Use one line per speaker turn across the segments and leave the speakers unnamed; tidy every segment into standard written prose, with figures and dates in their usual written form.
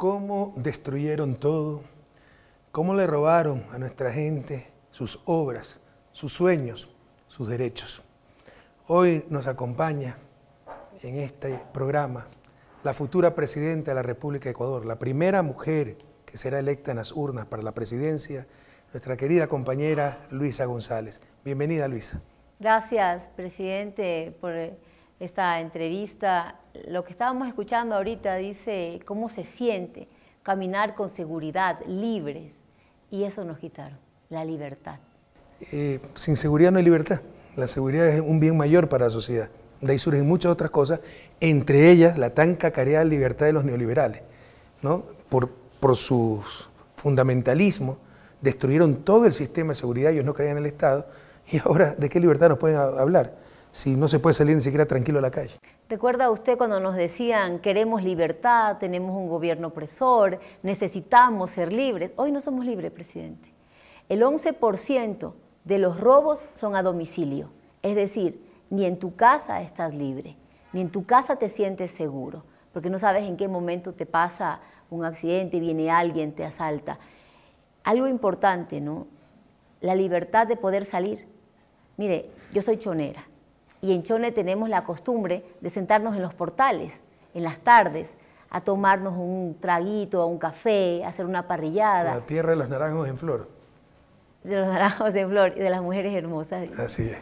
cómo destruyeron todo, cómo le robaron a nuestra gente sus obras, sus sueños, sus derechos. Hoy nos acompaña en este programa la futura presidenta de la República de Ecuador, la primera mujer que será electa en las urnas para la presidencia, nuestra querida compañera Luisa González. Bienvenida, Luisa.
Gracias, presidente, por esta entrevista. Lo que estábamos escuchando ahorita dice cómo se siente caminar con seguridad, libres, y eso nos quitaron, la libertad.
Sin seguridad no hay libertad. La seguridad es un bien mayor para la sociedad. De ahí surgen muchas otras cosas, entre ellas la tan cacareada libertad de los neoliberales, ¿no? Por sus fundamentalismos, destruyeron todo el sistema de seguridad, ellos no creían en el Estado, y ahora, ¿de qué libertad nos pueden hablar? Si no se puede salir ni siquiera tranquilo a la calle.
¿Recuerda usted cuando nos decían, queremos libertad, tenemos un gobierno opresor, necesitamos ser libres? Hoy no somos libres, presidente. El 11% de los robos son a domicilio, es decir, ni en tu casa estás libre, ni en tu casa te sientes seguro, porque no sabes en qué momento te pasa un accidente, viene alguien, te asalta. Algo importante, ¿no? La libertad de poder salir. Mire, yo soy chonera y en Chone tenemos la costumbre de sentarnos en los portales, en las tardes, a tomarnos un traguito, un café, a hacer una parrillada.
La tierra de los naranjos en flor.
De los naranjos en flor y de las mujeres hermosas.
Así es.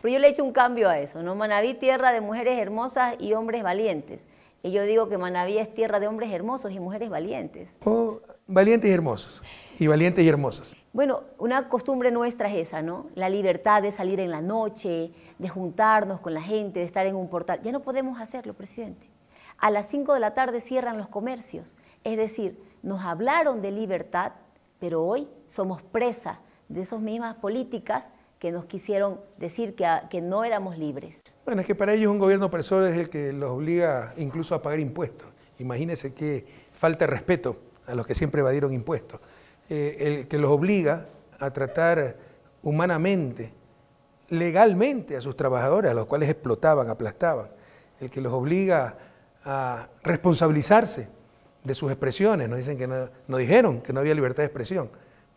Pero yo le he hecho un cambio a eso, ¿no? Manabí, tierra de mujeres hermosas y hombres valientes. Y yo digo que Manabí es tierra de hombres hermosos y mujeres valientes.
Oh, valientes y hermosos. Y valientes y hermosas.
Bueno, una costumbre nuestra es esa, ¿no? La libertad de salir en la noche, de juntarnos con la gente, de estar en un portal. Ya no podemos hacerlo, presidente. A las 5 de la tarde cierran los comercios. Es decir, nos hablaron de libertad, pero hoy somos presa de esas mismas políticas que nos quisieron decir que no éramos libres.
Bueno, es que para ellos un gobierno opresor es el que los obliga incluso a pagar impuestos. Imagínense qué falta de respeto a los que siempre evadieron impuestos. El que los obliga a tratar humanamente, legalmente a sus trabajadores, a los cuales explotaban, aplastaban. El que los obliga a responsabilizarse de sus expresiones. Nos dicen que no dijeron que no había libertad de expresión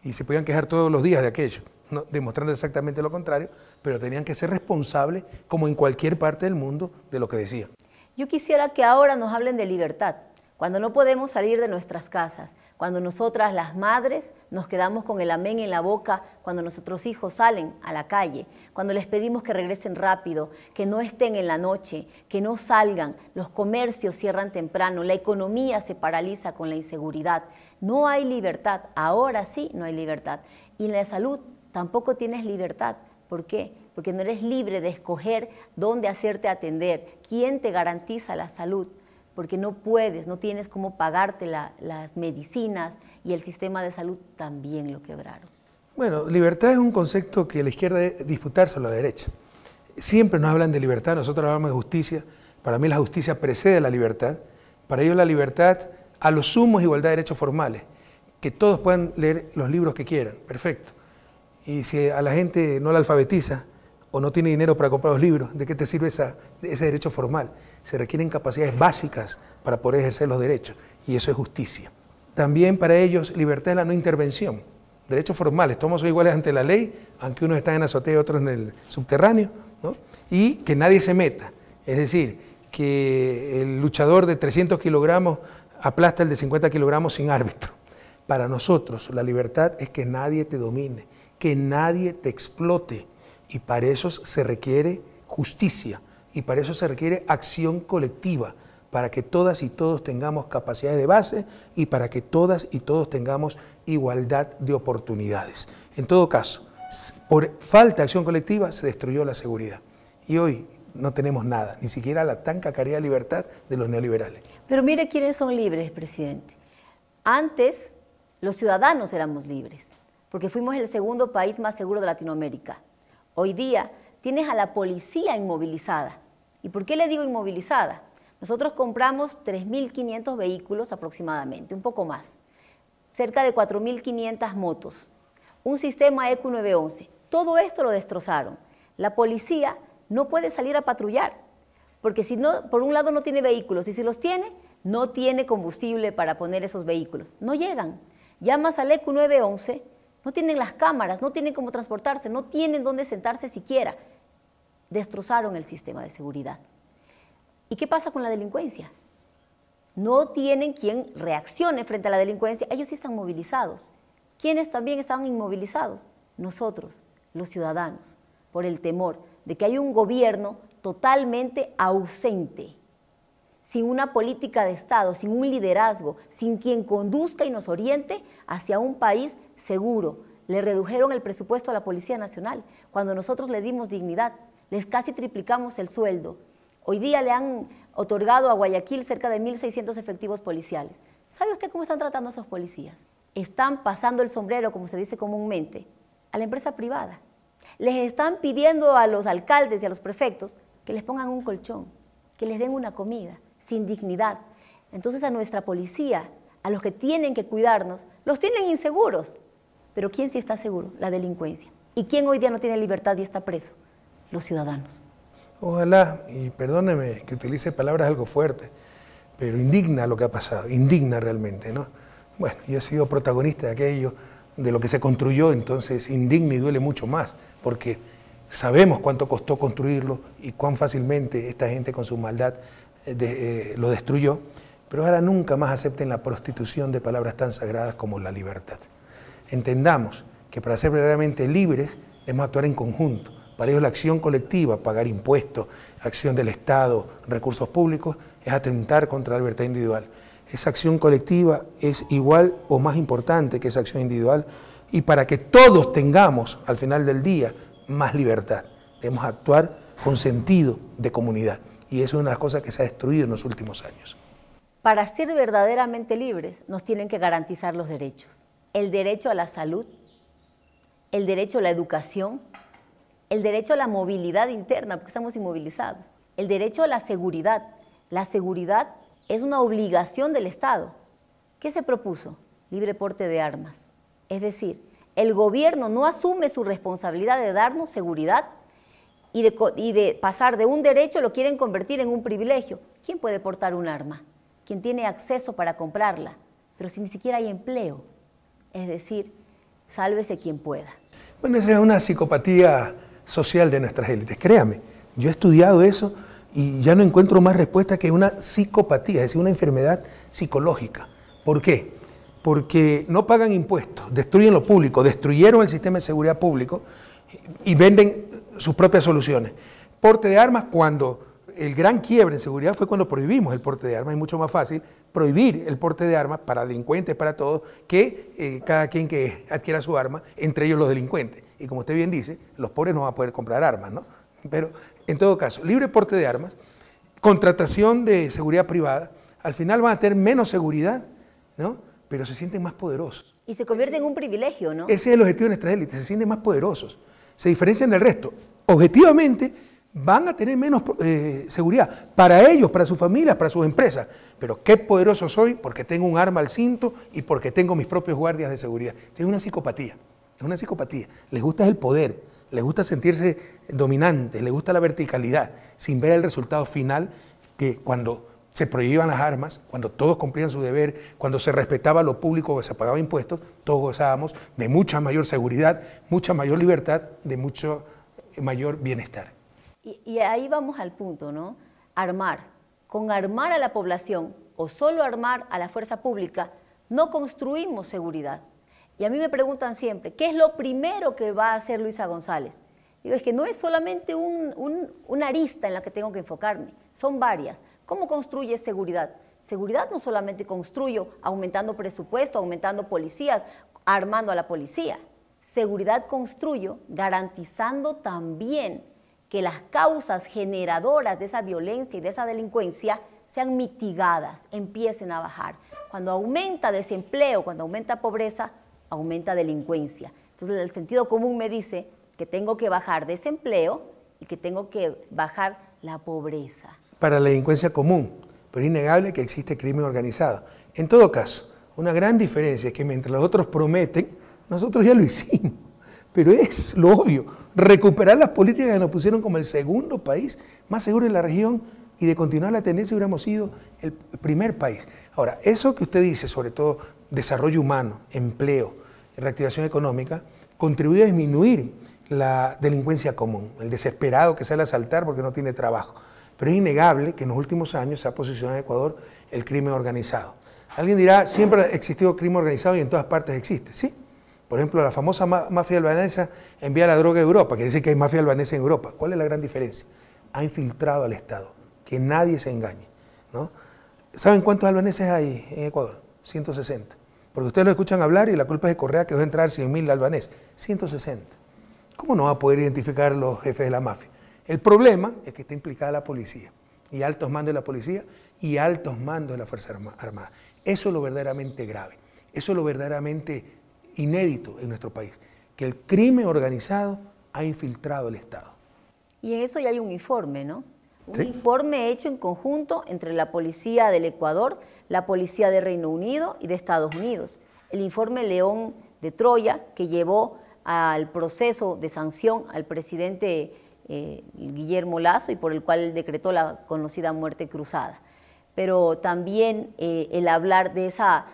y se podían quejar todos los días de aquello, ¿no? Demostrando exactamente lo contrario, pero tenían que ser responsables, como en cualquier parte del mundo, de lo que decían.
Yo quisiera que ahora nos hablen de libertad, cuando no podemos salir de nuestras casas, cuando nosotras las madres nos quedamos con el amén en la boca, cuando nuestros hijos salen a la calle, cuando les pedimos que regresen rápido, que no estén en la noche, que no salgan, los comercios cierran temprano, la economía se paraliza con la inseguridad. No hay libertad, ahora sí no hay libertad. Y en la salud tampoco tienes libertad. ¿Por qué? Porque no eres libre de escoger dónde hacerte atender, quién te garantiza la salud, porque no puedes, no tienes cómo pagarte las medicinas y el sistema de salud también lo quebraron.
Bueno, libertad es un concepto que la izquierda debe disputárselo a la derecha. Siempre nos hablan de libertad, nosotros hablamos de justicia. Para mí la justicia precede a la libertad. Para ellos la libertad, a lo sumo, es igualdad de derechos formales. Que todos puedan leer los libros que quieran, perfecto. Y si a la gente no la alfabetiza o no tiene dinero para comprar los libros, ¿de qué te sirve ese derecho formal? Se requieren capacidades básicas para poder ejercer los derechos, y eso es justicia. También para ellos libertad es la no intervención. Derechos formales, todos son iguales ante la ley, aunque unos están en azotea y otros en el subterráneo, ¿no? Y que nadie se meta. Es decir, que el luchador de 300 kilogramos aplasta el de 50 kilogramos sin árbitro. Para nosotros la libertad es que nadie te domine, que nadie te explote, y para eso se requiere justicia, y para eso se requiere acción colectiva, para que todas y todos tengamos capacidades de base y para que todas y todos tengamos igualdad de oportunidades. En todo caso, por falta de acción colectiva se destruyó la seguridad, y hoy no tenemos nada, ni siquiera la tan cacareada libertad de los neoliberales.
Pero mire quiénes son libres, presidente. Antes los ciudadanos éramos libres, porque fuimos el segundo país más seguro de Latinoamérica. Hoy día tienes a la policía inmovilizada. ¿Y por qué le digo inmovilizada? Nosotros compramos 3.500 vehículos aproximadamente, un poco más, cerca de 4.500 motos, un sistema ECU 911. Todo esto lo destrozaron. La policía no puede salir a patrullar, porque si no, por un lado no tiene vehículos, y si los tiene, no tiene combustible para poner esos vehículos. No llegan. Llamas al ECU 911, no tienen las cámaras, no tienen cómo transportarse, no tienen dónde sentarse siquiera. Destrozaron el sistema de seguridad. ¿Y qué pasa con la delincuencia? No tienen quien reaccione frente a la delincuencia. Ellos sí están movilizados. ¿Quiénes también están inmovilizados? Nosotros, los ciudadanos, por el temor de que hay un gobierno totalmente ausente, sin una política de Estado, sin un liderazgo, sin quien conduzca y nos oriente hacia un país seguro. Le redujeron el presupuesto a la Policía Nacional cuando nosotros le dimos dignidad, les casi triplicamos el sueldo. Hoy día le han otorgado a Guayaquil cerca de 1.600 efectivos policiales. ¿Sabe usted cómo están tratando a esos policías? Están pasando el sombrero, como se dice comúnmente, a la empresa privada. Les están pidiendo a los alcaldes y a los prefectos que les pongan un colchón, que les den una comida, sin dignidad. Entonces a nuestra policía, a los que tienen que cuidarnos, los tienen inseguros. Pero ¿quién sí está seguro? La delincuencia. ¿Y quién hoy día no tiene libertad y está preso? Los ciudadanos.
Ojalá, y perdóneme que utilice palabras algo fuertes, pero indigna lo que ha pasado, indigna realmente, ¿no? Bueno, yo he sido protagonista de aquello, de lo que se construyó, entonces indigna y duele mucho más, porque sabemos cuánto costó construirlo y cuán fácilmente esta gente con su maldad lo destruyó, pero ahora nunca más acepten la prostitución de palabras tan sagradas como la libertad. Entendamos que para ser verdaderamente libres debemos actuar en conjunto. Para ello la acción colectiva, pagar impuestos, acción del Estado, recursos públicos, es atentar contra la libertad individual. Esa acción colectiva es igual o más importante que esa acción individual, y para que todos tengamos al final del día más libertad, debemos actuar con sentido de comunidad, y eso es una de las cosas que se ha destruido en los últimos años.
Para ser verdaderamente libres nos tienen que garantizar los derechos. El derecho a la salud, el derecho a la educación, el derecho a la movilidad interna, porque estamos inmovilizados, el derecho a la seguridad. La seguridad es una obligación del Estado. ¿Qué se propuso? Libre porte de armas. Es decir, el gobierno no asume su responsabilidad de darnos seguridad y de pasar de un derecho lo quieren convertir en un privilegio. ¿Quién puede portar un arma? Quien tiene acceso para comprarla, pero si ni siquiera hay empleo. Es decir, sálvese quien pueda.
Bueno, esa es una psicopatía social de nuestras élites. Créame, yo he estudiado eso y ya no encuentro más respuesta que una psicopatía, es decir, una enfermedad psicológica. ¿Por qué? Porque no pagan impuestos, destruyen lo público, destruyeron el sistema de seguridad público y venden sus propias soluciones. Porte de armas, cuando el gran quiebre en seguridad fue cuando prohibimos el porte de armas. Es mucho más fácil prohibir el porte de armas para delincuentes, para todos, que cada quien que adquiera su arma, entre ellos los delincuentes. Y como usted bien dice, los pobres no van a poder comprar armas, ¿no? Pero en todo caso, libre porte de armas, contratación de seguridad privada, al final van a tener menos seguridad, ¿no? Pero se sienten más poderosos.
Y se convierte en un privilegio, ¿no?
Ese es el objetivo de nuestras élites, se sienten más poderosos, se diferencian del resto. Objetivamente, van a tener menos seguridad para ellos, para sus familias, para sus empresas. Pero qué poderoso soy porque tengo un arma al cinto y porque tengo mis propios guardias de seguridad. Es una psicopatía, es una psicopatía. Les gusta el poder, les gusta sentirse dominantes, les gusta la verticalidad, sin ver el resultado final, que cuando se prohibían las armas, cuando todos cumplían su deber, cuando se respetaba lo público, se pagaba impuestos, todos gozábamos de mucha mayor seguridad, mucha mayor libertad, de mucho mayor bienestar.
Y ahí vamos al punto, ¿no? Armar. Con armar a la población o solo armar a la fuerza pública, no construimos seguridad. Y a mí me preguntan siempre, ¿qué es lo primero que va a hacer Luisa González? Digo, es que no es solamente una arista en la que tengo que enfocarme, son varias. ¿Cómo construye seguridad? Seguridad no solamente construyo aumentando presupuesto, aumentando policías, armando a la policía. Seguridad construyo garantizando también que las causas generadoras de esa violencia y de esa delincuencia sean mitigadas, empiecen a bajar. Cuando aumenta desempleo, cuando aumenta pobreza, aumenta delincuencia. Entonces el sentido común me dice que tengo que bajar desempleo y que tengo que bajar la pobreza.
Para la delincuencia común, pero es innegable que existe crimen organizado. En todo caso, una gran diferencia es que mientras los otros prometen, nosotros ya lo hicimos. Pero es lo obvio, recuperar las políticas que nos pusieron como el segundo país más seguro de la región y de continuar la tendencia hubiéramos sido el primer país. Ahora, eso que usted dice, sobre todo desarrollo humano, empleo, reactivación económica, contribuye a disminuir la delincuencia común, el desesperado que sale a asaltar porque no tiene trabajo. Pero es innegable que en los últimos años se ha posicionado en Ecuador el crimen organizado. Alguien dirá, siempre ha existido crimen organizado y en todas partes existe. Sí. Por ejemplo, la famosa mafia albanesa envía la droga a Europa, quiere decir que hay mafia albanesa en Europa. ¿Cuál es la gran diferencia? Ha infiltrado al Estado, que nadie se engañe, ¿no? ¿Saben cuántos albaneses hay en Ecuador? 160. Porque ustedes lo escuchan hablar y la culpa es de Correa que dejó entrar 100.000 albaneses. 160. ¿Cómo no va a poder identificar los jefes de la mafia? El problema es que está implicada la policía, y altos mandos de la policía y altos mandos de la Fuerza Armada. Eso es lo verdaderamente grave, eso es lo verdaderamente inédito en nuestro país, que el crimen organizado ha infiltrado el Estado.
Y en eso ya hay un informe, ¿no? Un
¿Sí?
informe hecho en conjunto entre la Policía del Ecuador, la Policía de Reino Unido y de Estados Unidos. El informe León de Troya, que llevó al proceso de sanción al presidente Guillermo Lasso y por el cual decretó la conocida muerte cruzada. Pero también el hablar de esa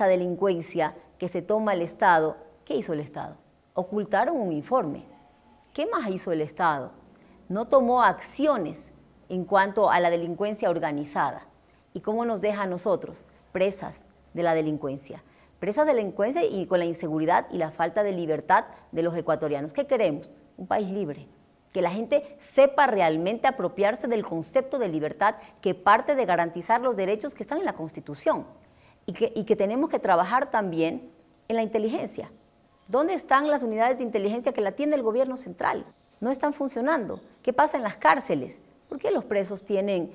delincuencia que se toma el Estado. ¿Qué hizo el Estado? Ocultaron un informe. ¿Qué más hizo el Estado? No tomó acciones en cuanto a la delincuencia organizada. ¿Y cómo nos deja a nosotros? Presas de la delincuencia. Presas de la delincuencia y con la inseguridad y la falta de libertad de los ecuatorianos. ¿Qué queremos? Un país libre. Que la gente sepa realmente apropiarse del concepto de libertad que parte de garantizar los derechos que están en la Constitución. Y que tenemos que trabajar también en la inteligencia. ¿Dónde están las unidades de inteligencia que la tiene el gobierno central? No están funcionando. ¿Qué pasa en las cárceles? ¿Por qué los presos tienen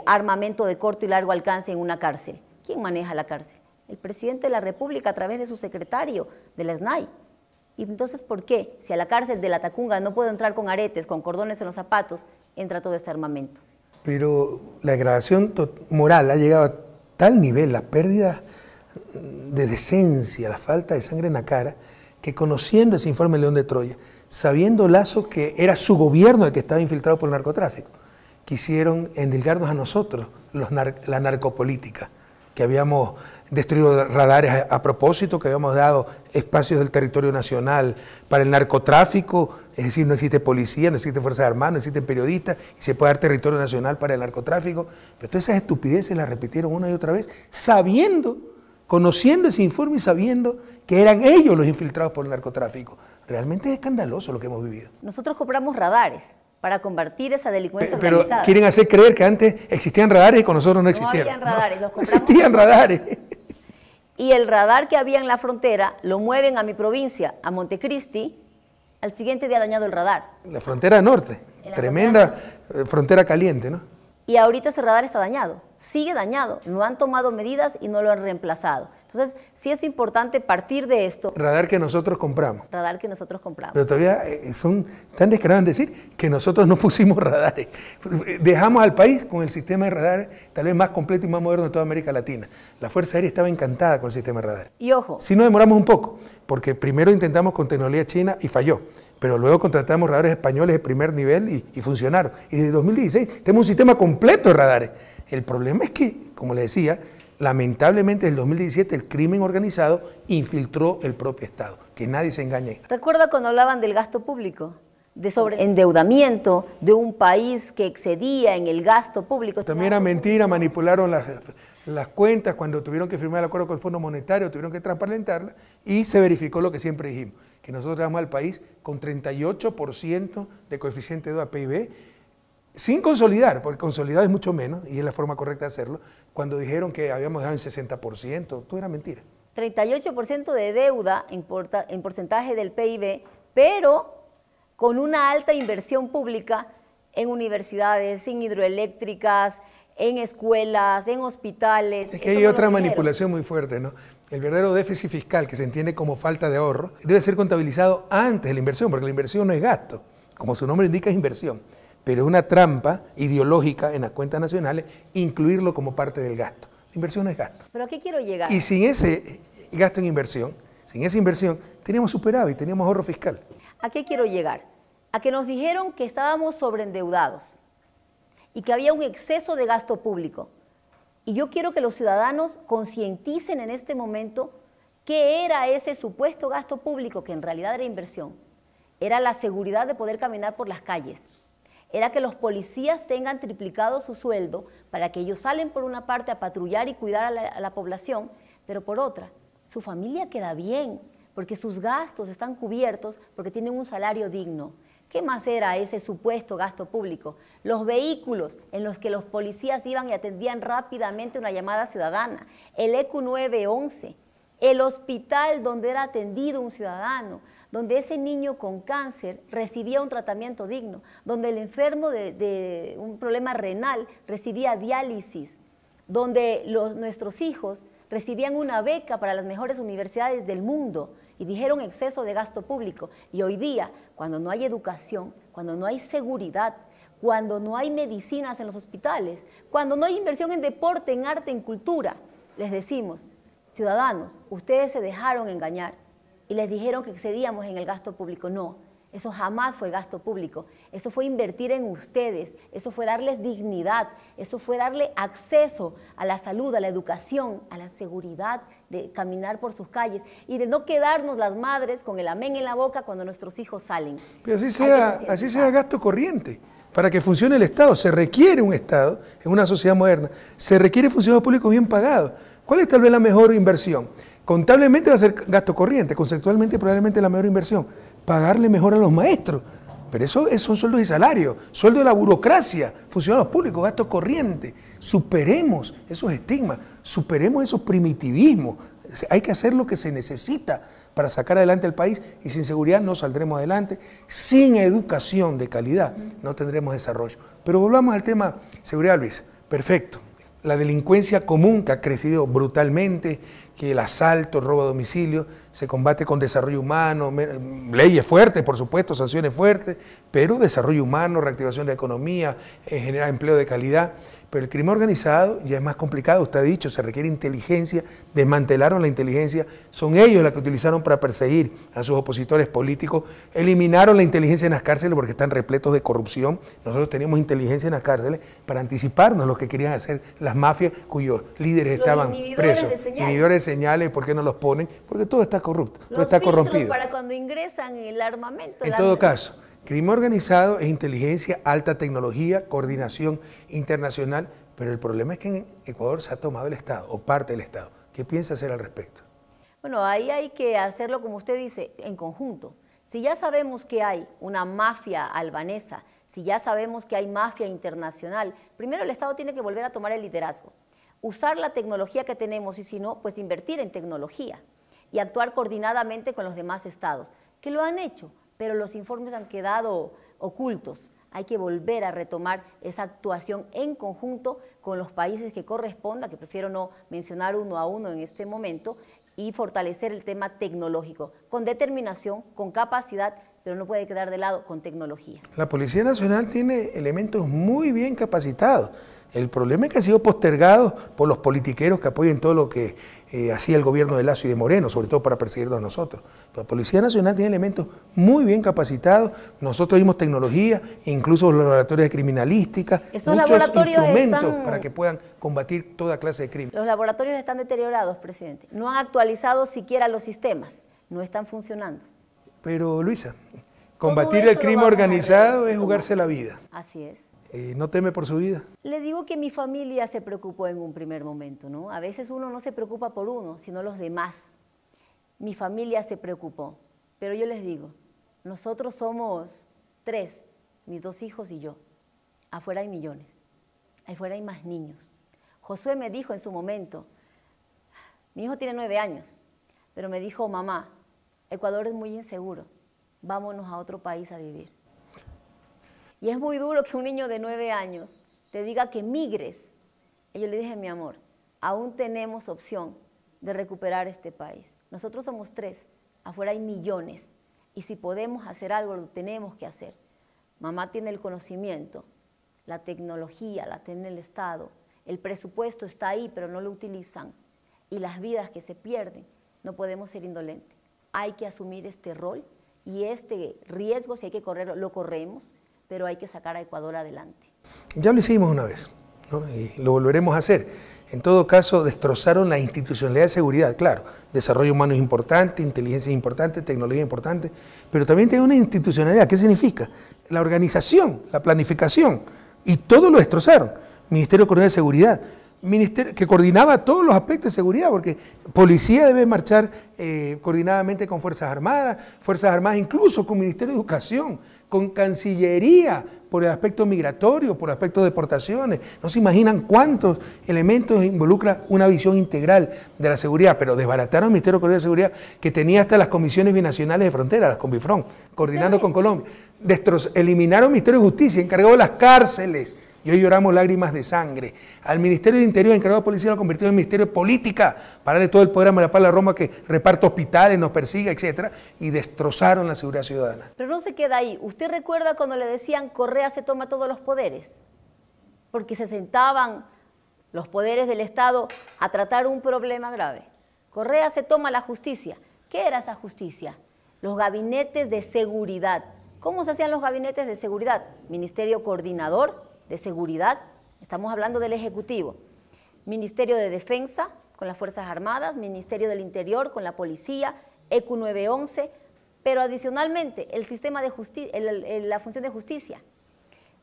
armamento de corto y largo alcance en una cárcel? ¿Quién maneja la cárcel? El presidente de la República a través de su secretario, de la SNAI. ¿Y entonces por qué? Si a la cárcel de la Tacunga no puedo entrar con aretes, con cordones en los zapatos, entra todo este armamento.
Pero la degradación moral ha llegado a tal nivel, la pérdida de decencia, la falta de sangre en la cara, que conociendo ese informe León de Troya, sabiendo Lasso que era su gobierno el que estaba infiltrado por el narcotráfico, quisieron endilgarnos a nosotros la narcopolítica, que habíamos destruido radares a propósito, que habíamos dado espacios del territorio nacional para el narcotráfico, es decir, no existe policía, no existe Fuerzas Armadas, no existen periodistas, y se puede dar territorio nacional para el narcotráfico. Pero todas esas estupideces las repitieron una y otra vez, sabiendo, conociendo ese informe y sabiendo que eran ellos los infiltrados por el narcotráfico. Realmente es escandaloso lo que hemos vivido.
Nosotros compramos radares para combatir esa delincuencia
Pero
organizada.
quieren hacer creer que antes existían radares y con nosotros no existieron.
No habían radares, los
no
compramos
existían
nosotros.
radares.
Y el radar que había en la frontera lo mueven a mi provincia, a Montecristi, al siguiente día dañado el radar.
La frontera norte,
En la
tremenda frontera caliente, ¿no?
Y ahorita ese radar está dañado, sigue dañado, no han tomado medidas y no lo han reemplazado. Entonces, sí es importante partir de esto.
Radar que nosotros compramos.
Radar que nosotros compramos.
Pero todavía son tan descarados en decir que nosotros no pusimos radares. Dejamos al país con el sistema de radares tal vez más completo y más moderno de toda América Latina. La Fuerza Aérea estaba encantada con el sistema de radares.
Y ojo.
Sí nos demoramos un poco, porque primero intentamos con tecnología china y falló. Pero luego contratamos radares españoles de primer nivel y funcionaron. Y desde 2016 tenemos un sistema completo de radares. El problema es que, como le decía, lamentablemente desde el 2017 el crimen organizado infiltró el propio Estado. Que nadie se engañe.
¿Recuerda cuando hablaban del gasto público? De sobreendeudamiento de un país que excedía en el gasto público.
También era mentira, manipularon las cuentas cuando tuvieron que firmar el acuerdo con el Fondo Monetario, tuvieron que transparentarla y se verificó lo que siempre dijimos, que nosotros llegamos al país con 38% de coeficiente de deuda PIB, sin consolidar, porque consolidar es mucho menos y es la forma correcta de hacerlo, cuando dijeron que habíamos dejado en 60%, todo era mentira.
38% de deuda en porcentaje del PIB, pero con una alta inversión pública en universidades, en hidroeléctricas, en escuelas, en hospitales.
Es que hay otra manipulación muy fuerte, ¿no? El verdadero déficit fiscal, que se entiende como falta de ahorro, debe ser contabilizado antes de la inversión, porque la inversión no es gasto, como su nombre indica es inversión, pero es una trampa ideológica en las cuentas nacionales incluirlo como parte del gasto. La inversión no es gasto.
¿Pero a qué quiero llegar?
Y sin ese gasto en inversión, sin esa inversión, teníamos superávit, teníamos ahorro fiscal.
¿A qué quiero llegar? A que nos dijeron que estábamos sobreendeudados y que había un exceso de gasto público. Y yo quiero que los ciudadanos concienticen en este momento qué era ese supuesto gasto público, que en realidad era inversión. Era la seguridad de poder caminar por las calles. Era que los policías tengan triplicado su sueldo para que ellos salen por una parte a patrullar y cuidar a la población, pero por otra, su familia queda bien, porque sus gastos están cubiertos, porque tienen un salario digno. ¿Qué más era ese supuesto gasto público? Los vehículos en los que los policías iban y atendían rápidamente una llamada ciudadana, el ECU 911, el hospital donde era atendido un ciudadano, donde ese niño con cáncer recibía un tratamiento digno, donde el enfermo de un problema renal recibía diálisis, donde nuestros hijos recibían una beca para las mejores universidades del mundo, y dijeron exceso de gasto público. Y hoy día, cuando no hay educación, cuando no hay seguridad, cuando no hay medicinas en los hospitales, cuando no hay inversión en deporte, en arte, en cultura, les decimos, ciudadanos, ustedes se dejaron engañar y les dijeron que excedíamos en el gasto público. No, eso jamás fue gasto público, eso fue invertir en ustedes, eso fue darles dignidad, eso fue darle acceso a la salud, a la educación, a la seguridad de caminar por sus calles y de no quedarnos las madres con el amén en la boca cuando nuestros hijos salen.
Pero así sea gasto corriente. Para que funcione el Estado, se requiere un Estado, en una sociedad moderna, se requiere funcionarios públicos bien pagados. ¿Cuál es tal vez la mejor inversión? Contablemente va a ser gasto corriente, conceptualmente probablemente la mejor inversión, pagarle mejor a los maestros. Pero eso son sueldos y salarios, sueldo de la burocracia, funcionarios públicos, gasto corriente. Superemos esos estigmas, superemos esos primitivismos. Hay que hacer lo que se necesita para sacar adelante el país, y sin seguridad no saldremos adelante. Sin educación de calidad no tendremos desarrollo. Pero volvamos al tema seguridad, Luis. Perfecto. La delincuencia común, que ha crecido brutalmente, que el asalto, el robo a domicilio, se combate con desarrollo humano, leyes fuertes, por supuesto, sanciones fuertes, pero desarrollo humano, reactivación de la economía, generar empleo de calidad. Pero el crimen organizado ya es más complicado, usted ha dicho, se requiere inteligencia, desmantelaron la inteligencia, son ellos las que utilizaron para perseguir a sus opositores políticos, eliminaron la inteligencia en las cárceles porque están repletos de corrupción. Nosotros teníamos inteligencia en las cárceles para anticiparnos lo que querían hacer las mafias cuyos líderes estaban presos. Inhibidores de señales, ¿por qué no los ponen? Porque todo está corrupto, todo está corrompido.
Para cuando ingresan el armamento.
En todo caso, crimen organizado es inteligencia, alta tecnología, coordinación internacional, pero el problema es que en Ecuador se ha tomado el Estado, o parte del Estado. ¿Qué piensa hacer al respecto?
Bueno, ahí hay que hacerlo, como usted dice, en conjunto. Si ya sabemos que hay una mafia albanesa, si ya sabemos que hay mafia internacional, primero el Estado tiene que volver a tomar el liderazgo, usar la tecnología que tenemos y si no, pues invertir en tecnología y actuar coordinadamente con los demás estados, que lo han hecho, pero los informes han quedado ocultos. Hay que volver a retomar esa actuación en conjunto con los países que corresponda, que prefiero no mencionar uno a uno en este momento, y fortalecer el tema tecnológico, con determinación, con capacidad, pero no puede quedar de lado con tecnología.
La Policía Nacional tiene elementos muy bien capacitados. El problema es que ha sido postergado por los politiqueros que apoyan todo lo que hacía el gobierno de Lasso y de Moreno, sobre todo para perseguirnos a nosotros. La Policía Nacional tiene elementos muy bien capacitados, nosotros dimos tecnología, incluso los laboratorios de criminalística, muchos instrumentos para que puedan combatir toda clase de crimen.
Los laboratorios están deteriorados, presidente. No han actualizado siquiera los sistemas, no están funcionando.
Pero Luisa, combatir el crimen organizado es jugarse la vida.
Así es.
¿No teme por su vida?
Le digo que mi familia se preocupó en un primer momento, ¿no? A veces uno no se preocupa por uno, sino los demás. Mi familia se preocupó, pero yo les digo, nosotros somos 3, mis 2 hijos y yo. Afuera hay millones, afuera hay más niños. Josué me dijo en su momento, mi hijo tiene 9 años, pero me dijo, mamá, Ecuador es muy inseguro, vámonos a otro país a vivir. Y es muy duro que un niño de 9 años te diga que migres. Y yo le dije, mi amor, aún tenemos opción de recuperar este país. Nosotros somos 3, afuera hay millones. Y si podemos hacer algo, lo tenemos que hacer. Mamá tiene el conocimiento, la tecnología la tiene el Estado, el presupuesto está ahí, pero no lo utilizan. Y las vidas que se pierden, no podemos ser indolentes. Hay que asumir este rol y este riesgo, si hay que correrlo, lo corremos, pero hay que sacar a Ecuador adelante.
Ya lo hicimos una vez, ¿no? Y lo volveremos a hacer. En todo caso, destrozaron la institucionalidad de seguridad, claro. Desarrollo humano es importante, inteligencia es importante, tecnología es importante, pero también tiene una institucionalidad. ¿Qué significa? La organización, la planificación, y todo lo destrozaron. Ministerio Coordinador de Seguridad, ministerio que coordinaba todos los aspectos de seguridad, porque policía debe marchar coordinadamente con Fuerzas Armadas incluso con Ministerio de Educación, con Cancillería, por el aspecto migratorio, por el aspecto de deportaciones. No se imaginan cuántos elementos involucra una visión integral de la seguridad, pero desbarataron el Ministerio Coordinador de Seguridad, que tenía hasta las comisiones binacionales de frontera, las Combifront, coordinando con Colombia. Eliminaron el Ministerio de Justicia, encargado de las cárceles, y hoy lloramos lágrimas de sangre. Al Ministerio del Interior, encargado de policía, lo convirtió en Ministerio de Política, para darle todo el poder a María Paula Roma, que reparte hospitales, nos persiga, etcétera, y destrozaron la seguridad ciudadana.
Pero no se queda ahí. ¿Usted recuerda cuando le decían Correa se toma todos los poderes? Porque se sentaban los poderes del Estado a tratar un problema grave. Correa se toma la justicia. ¿Qué era esa justicia? Los gabinetes de seguridad. ¿Cómo se hacían los gabinetes de seguridad? Ministerio Coordinador de Seguridad, estamos hablando del Ejecutivo, Ministerio de Defensa con las Fuerzas Armadas, Ministerio del Interior con la Policía, ECU 911, pero adicionalmente el sistema de la función de justicia,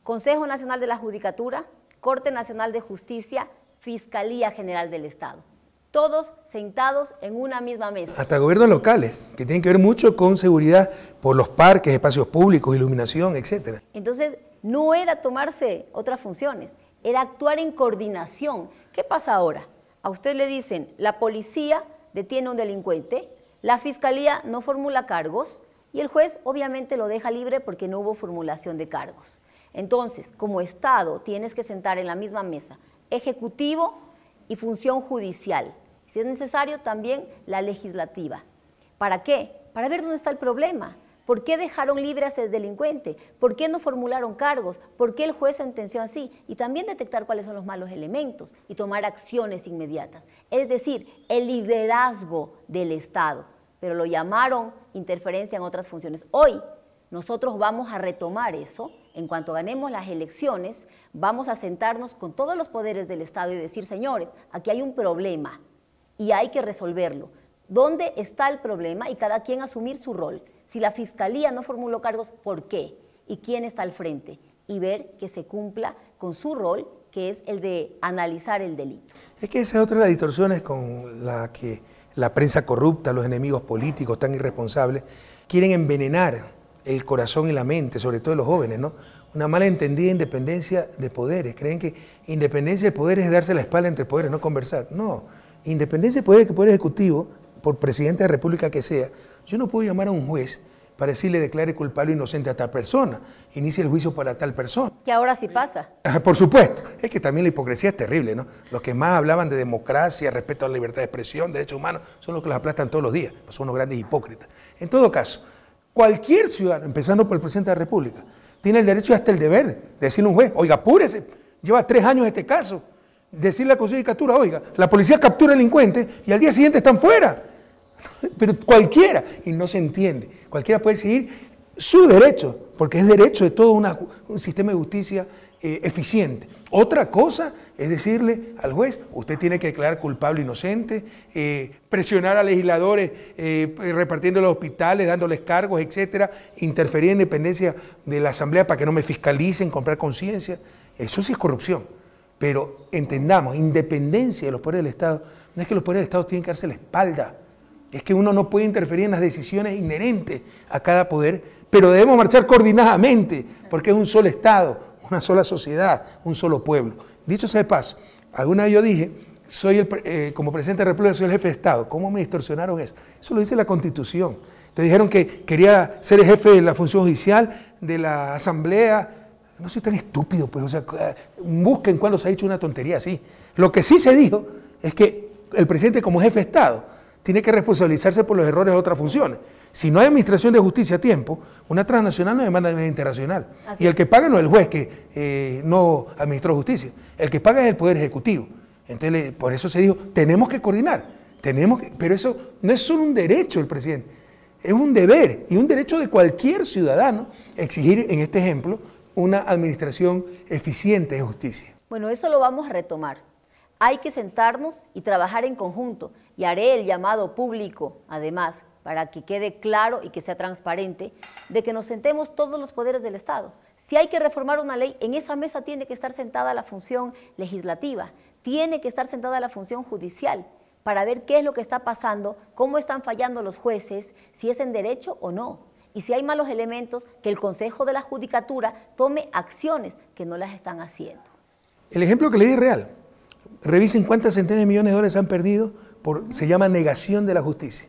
Consejo Nacional de la Judicatura, Corte Nacional de Justicia, Fiscalía General del Estado. Todos sentados en una misma mesa.
Hasta gobiernos locales, que tienen que ver mucho con seguridad por los parques, espacios públicos, iluminación, etcétera.
Entonces, no era tomarse otras funciones, era actuar en coordinación. ¿Qué pasa ahora? A usted le dicen, la policía detiene a un delincuente, la fiscalía no formula cargos y el juez obviamente lo deja libre porque no hubo formulación de cargos. Entonces, como Estado, tienes que sentar en la misma mesa ejecutivo y función judicial. Si es necesario, también la legislativa. ¿Para qué? Para ver dónde está el problema. ¿Por qué dejaron libre a ese delincuente? ¿Por qué no formularon cargos? ¿Por qué el juez sentenció así? Y también detectar cuáles son los malos elementos y tomar acciones inmediatas. Es decir, el liderazgo del Estado. Pero lo llamaron interferencia en otras funciones. Hoy nosotros vamos a retomar eso. En cuanto ganemos las elecciones, vamos a sentarnos con todos los poderes del Estado y decir, señores, aquí hay un problema y hay que resolverlo. ¿Dónde está el problema? Y cada quien asumir su rol. Si la Fiscalía no formuló cargos, ¿por qué? ¿Y quién está al frente? Y ver que se cumpla con su rol, que es el de analizar el delito.
Es que esa es otra de las distorsiones con la que la prensa corrupta, los enemigos políticos tan irresponsables, quieren envenenar el corazón y la mente, sobre todo de los jóvenes, ¿no? Una mala entendida independencia de poderes. Creen que independencia de poderes es darse la espalda entre poderes, no conversar. No, independencia de poderes, que poder ejecutivo, por presidente de la República que sea, yo no puedo llamar a un juez para decirle declare culpable o inocente a tal persona, inicie el juicio para tal persona.
Que ahora sí pasa.
Por supuesto, es que también la hipocresía es terrible, ¿no? Los que más hablaban de democracia, respeto a la libertad de expresión, derechos humanos, son los que los aplastan todos los días, pues son unos grandes hipócritas. En todo caso, cualquier ciudadano, empezando por el presidente de la República, tiene el derecho y hasta el deber de decirle a un juez, oiga, apúrese, lleva 3 años este caso, decirle a la Judicatura, oiga, la policía captura al delincuente y al día siguiente están fuera. Pero cualquiera, y no se entiende, cualquiera puede seguir su derecho, porque es derecho de todo un sistema de justicia eficiente. Otra cosa es decirle al juez, usted tiene que declarar culpable o inocente, presionar a legisladores repartiendo los hospitales, dándoles cargos, etcétera, interferir en la independencia de la Asamblea para que no me fiscalicen, comprar conciencia. Eso sí es corrupción. Pero entendamos, independencia de los poderes del Estado, no es que los poderes del Estado tienen que darse la espalda. Es que uno no puede interferir en las decisiones inherentes a cada poder, pero debemos marchar coordinadamente, porque es un solo Estado, una sola sociedad, un solo pueblo. Dicho sea de paso, alguna vez yo dije, como presidente de la República soy el jefe de Estado. ¿Cómo me distorsionaron eso? Eso lo dice la Constitución. Entonces dijeron que quería ser el jefe de la función judicial, de la Asamblea. No soy tan estúpido, pues, o sea, busquen cuándo se ha dicho una tontería así. Lo que sí se dijo es que el presidente como jefe de Estado tiene que responsabilizarse por los errores de otras funciones. Si no hay administración de justicia a tiempo, una transnacional no demanda de internacional.
Así
y el que paga no es el juez que no administró justicia, el que paga es el Poder Ejecutivo. Entonces, por eso se dijo, tenemos que coordinar, pero eso no es solo un derecho del presidente, es un deber y un derecho de cualquier ciudadano exigir, en este ejemplo, una administración eficiente de justicia.
Bueno, eso lo vamos a retomar. Hay que sentarnos y trabajar en conjunto, y haré el llamado público, además, para que quede claro y que sea transparente, de que nos sentemos todos los poderes del Estado. Si hay que reformar una ley, en esa mesa tiene que estar sentada la función legislativa, tiene que estar sentada la función judicial, para ver qué es lo que está pasando, cómo están fallando los jueces, si es en derecho o no. Y si hay malos elementos, que el Consejo de la Judicatura tome acciones que no las están haciendo.
El ejemplo que le di es real. Revisen cuántas centenas de millones de dólares han perdido se llama negación de la justicia.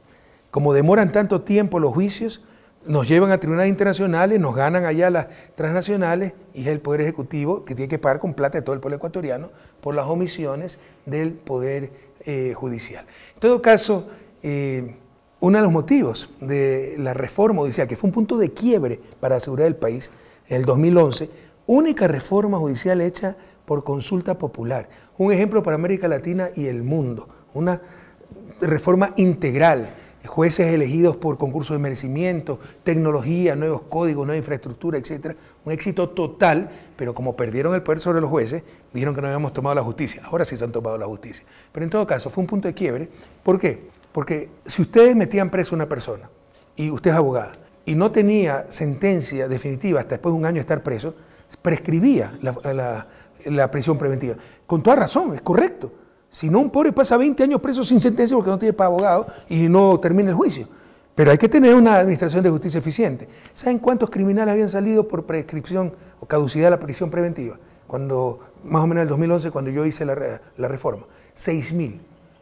Como demoran tanto tiempo los juicios, nos llevan a tribunales internacionales, nos ganan allá las transnacionales y es el Poder Ejecutivo que tiene que pagar con plata de todo el pueblo ecuatoriano por las omisiones del Poder Judicial. En todo caso, uno de los motivos de la reforma judicial, que fue un punto de quiebre para la seguridad del país, en el 2011, única reforma judicial hecha por consulta popular, un ejemplo para América Latina y el mundo, una reforma integral, jueces elegidos por concurso de merecimiento, tecnología, nuevos códigos, nueva infraestructura, etc. Un éxito total, pero como perdieron el poder sobre los jueces, dijeron que no habíamos tomado la justicia. Ahora sí se han tomado la justicia. Pero en todo caso, fue un punto de quiebre. ¿Por qué? Porque si ustedes metían preso a una persona, y usted es abogada, y no tenía sentencia definitiva hasta después de un año de estar preso, prescribía la prisión preventiva. Con toda razón, es correcto. Si no, un pobre pasa 20 años preso sin sentencia porque no tiene para abogado y no termina el juicio. Pero hay que tener una administración de justicia eficiente. ¿Saben cuántos criminales habían salido por prescripción o caducidad de la prisión preventiva? Cuando, más o menos en el 2011, cuando yo hice la reforma. 6.000.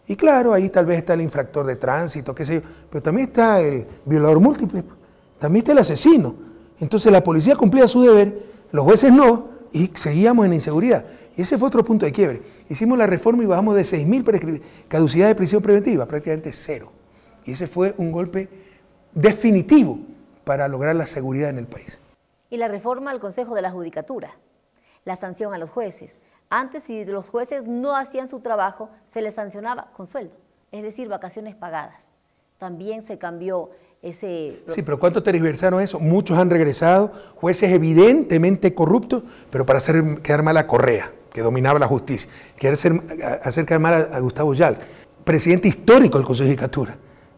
Y claro, ahí tal vez está el infractor de tránsito, qué sé yo, pero también está el violador múltiple, también está el asesino. Entonces la policía cumplía su deber, los jueces no, y seguíamos en inseguridad. Y ese fue otro punto de quiebre. Hicimos la reforma y bajamos de 6.000 caducidad de prisión preventiva, prácticamente cero. Y ese fue un golpe definitivo para lograr la seguridad en el país.
Y la reforma al Consejo de la Judicatura, la sanción a los jueces. Antes, si los jueces no hacían su trabajo, se les sancionaba con sueldo, es decir, vacaciones pagadas. También se cambió ese...
Sí, pero ¿cuánto tergiversaron eso? Muchos han regresado, jueces evidentemente corruptos, pero para hacer quedar mal a Correa, que dominaba la justicia, hacer quedar mal a Gustavo Yal, presidente histórico del Consejo de Judicatura,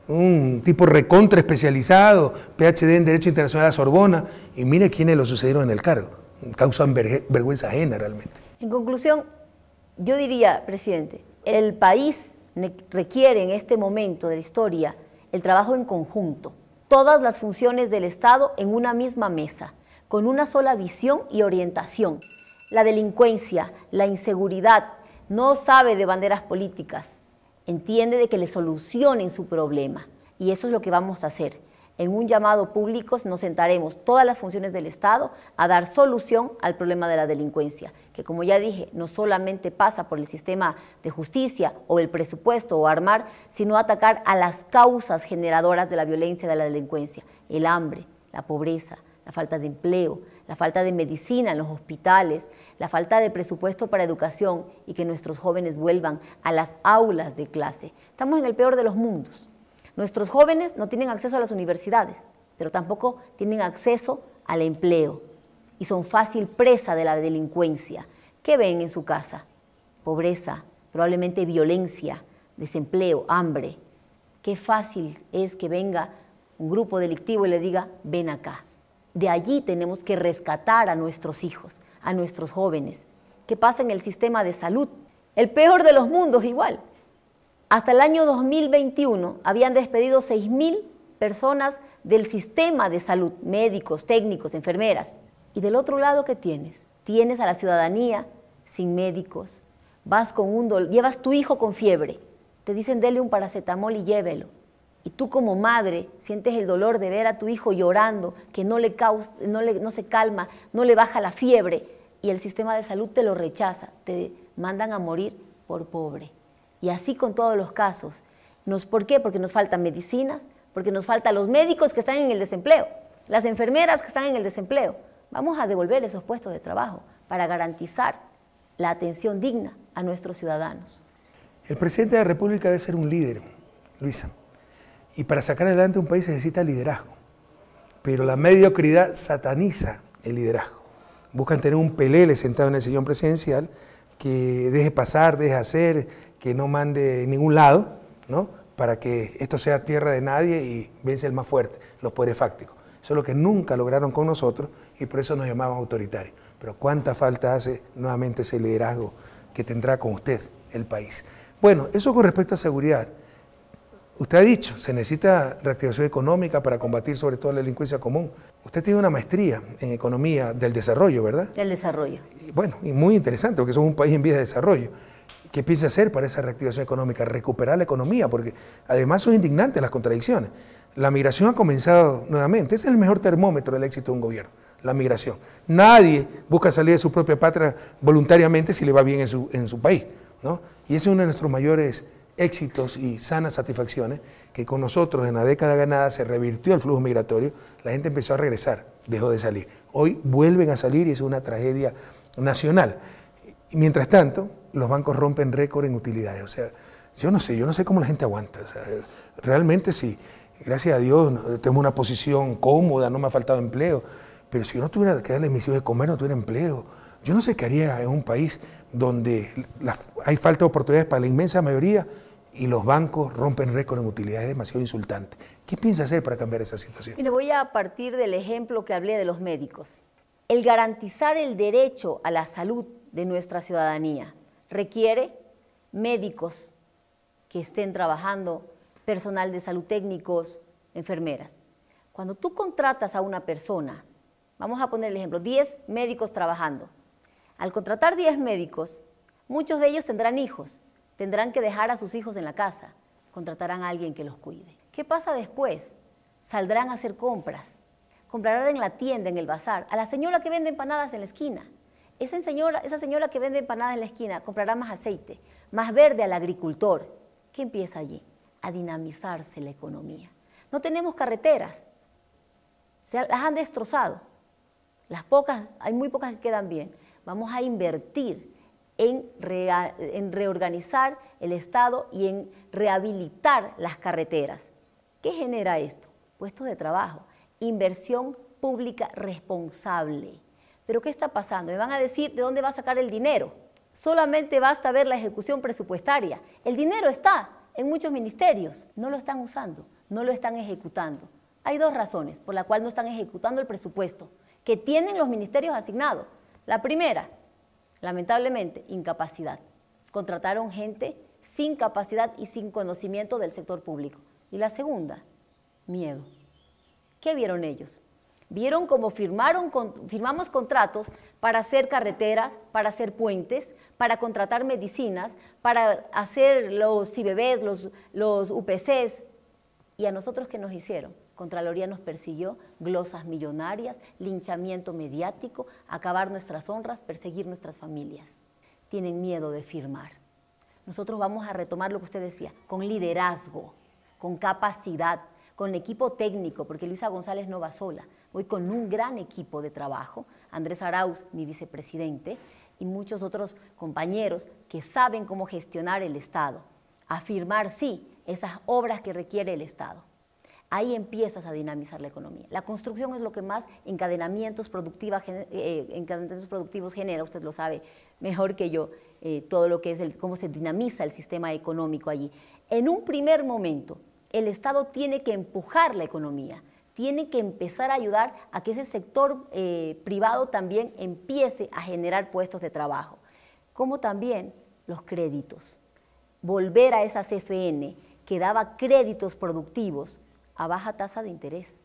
un tipo recontra especializado, PhD en Derecho Internacional de la Sorbona, y mire quiénes lo sucedieron en el cargo, causan vergüenza ajena realmente.
En conclusión, yo diría, presidente, el país requiere en este momento de la historia el trabajo en conjunto, todas las funciones del Estado en una misma mesa, con una sola visión y orientación. La delincuencia, la inseguridad, no sabe de banderas políticas, entiende de que le solucionen su problema, y eso es lo que vamos a hacer. En un llamado público nos sentaremos todas las funciones del Estado a dar solución al problema de la delincuencia, que como ya dije, no solamente pasa por el sistema de justicia o el presupuesto o armar, sino atacar a las causas generadoras de la violencia de la delincuencia, el hambre, la pobreza, la falta de empleo, la falta de medicina en los hospitales, la falta de presupuesto para educación y que nuestros jóvenes vuelvan a las aulas de clase. Estamos en el peor de los mundos. Nuestros jóvenes no tienen acceso a las universidades, pero tampoco tienen acceso al empleo y son fácil presa de la delincuencia. ¿Qué ven en su casa? Pobreza, probablemente violencia, desempleo, hambre. Qué fácil es que venga un grupo delictivo y le diga, ven acá. De allí tenemos que rescatar a nuestros hijos, a nuestros jóvenes. ¿Qué pasa en el sistema de salud? El peor de los mundos igual. Hasta el año 2021 habían despedido 6.000 personas del sistema de salud, médicos, técnicos, enfermeras. Y del otro lado, ¿qué tienes? Tienes a la ciudadanía sin médicos, vas con un dolor, llevas tu hijo con fiebre, te dicen dele un paracetamol y llévelo. Y tú como madre sientes el dolor de ver a tu hijo llorando, que no se calma, no le baja la fiebre, y el sistema de salud te lo rechaza, te mandan a morir por pobre. Y así con todos los casos. ¿Por qué? Porque nos faltan medicinas, porque nos faltan los médicos que están en el desempleo, las enfermeras que están en el desempleo. Vamos a devolver esos puestos de trabajo para garantizar la atención digna a nuestros ciudadanos.
El presidente de la República debe ser un líder, Luisa. Y para sacar adelante un país se necesita liderazgo. Pero la mediocridad sataniza el liderazgo. buscan tener un pelele sentado en el sillón presidencial que deje pasar, deje hacer, que no mande en ningún lado, ¿no? Para que esto sea tierra de nadie y vence el más fuerte, los poderes fácticos. Eso es lo que nunca lograron con nosotros y por eso nos llamaban autoritarios. Pero cuánta falta hace nuevamente ese liderazgo que tendrá con usted el país. Bueno, eso con respecto a seguridad. Usted ha dicho, se necesita reactivación económica para combatir sobre todo la delincuencia común. Usted tiene una maestría en economía del desarrollo, ¿verdad?
Del desarrollo.
Y bueno, y muy interesante porque somos un país en vías de desarrollo. ¿Qué piensa hacer para esa reactivación económica? Recuperar la economía, porque además son indignantes las contradicciones. La migración ha comenzado nuevamente, ese es el mejor termómetro del éxito de un gobierno, la migración. Nadie busca salir de su propia patria voluntariamente si le va bien en su país, ¿no? Y ese es uno de nuestros mayores éxitos y sanas satisfacciones, que con nosotros en la década ganada se revirtió el flujo migratorio, la gente empezó a regresar, dejó de salir. Hoy vuelven a salir y es una tragedia nacional. Y mientras tanto, los bancos rompen récord en utilidades. O sea, yo no sé cómo la gente aguanta. O sea, realmente sí, gracias a Dios tenemos una posición cómoda, no me ha faltado empleo, pero si yo no tuviera que darle mis hijos de comer, no tuviera empleo, yo no sé qué haría en un país donde hay falta de oportunidades para la inmensa mayoría y los bancos rompen récord en utilidades. Es demasiado insultante. ¿Qué piensa hacer para cambiar esa situación?
Mire, voy a partir del ejemplo que hablé de los médicos. El garantizar el derecho a la salud de nuestra ciudadanía requiere médicos que estén trabajando, personal de salud, técnicos, enfermeras. Cuando tú contratas a una persona, vamos a poner el ejemplo, 10 médicos trabajando. Al contratar 10 médicos, muchos de ellos tendrán hijos, tendrán que dejar a sus hijos en la casa, contratarán a alguien que los cuide. ¿Qué pasa después? Saldrán a hacer compras, comprarán en la tienda, en el bazar, a la señora que vende empanadas en la esquina. Esa señora que vende empanadas en la esquina comprará más aceite, más verde al agricultor. ¿Qué empieza allí? A dinamizarse la economía. No tenemos carreteras, las han destrozado. Hay muy pocas que quedan bien. Vamos a invertir en reorganizar el Estado y en rehabilitar las carreteras. ¿Qué genera esto? Puestos de trabajo, inversión pública responsable. ¿Pero qué está pasando? Me van a decir de dónde va a sacar el dinero. Solamente basta ver la ejecución presupuestaria. El dinero está en muchos ministerios. No lo están usando, no lo están ejecutando. Hay dos razones por las cuales no están ejecutando el presupuesto que tienen los ministerios asignados. La primera, lamentablemente, incapacidad. Contrataron gente sin capacidad y sin conocimiento del sector público. Y la segunda, miedo. ¿Qué vieron ellos? Vieron cómo firmamos contratos para hacer carreteras, para hacer puentes, para contratar medicinas, para hacer los IBBs, los UPCs. ¿Y a nosotros qué nos hicieron? Contraloría nos persiguió, glosas millonarias, linchamiento mediático, acabar nuestras honras, perseguir nuestras familias. Tienen miedo de firmar. Nosotros vamos a retomar lo que usted decía, con liderazgo, con capacidad, con equipo técnico, porque Luisa González no va sola. Voy con un gran equipo de trabajo, Andrés Arauz, mi vicepresidente, y muchos otros compañeros que saben cómo gestionar el Estado, a firmar, sí, esas obras que requiere el Estado. Ahí empiezas a dinamizar la economía. La construcción es lo que más encadenamientos productivos genera, usted lo sabe mejor que yo, todo lo que es cómo se dinamiza el sistema económico allí. En un primer momento, el Estado tiene que empujar la economía, tiene que empezar a ayudar a que ese sector privado también empiece a generar puestos de trabajo, como también los créditos. Volver a esa CFN que daba créditos productivos a baja tasa de interés.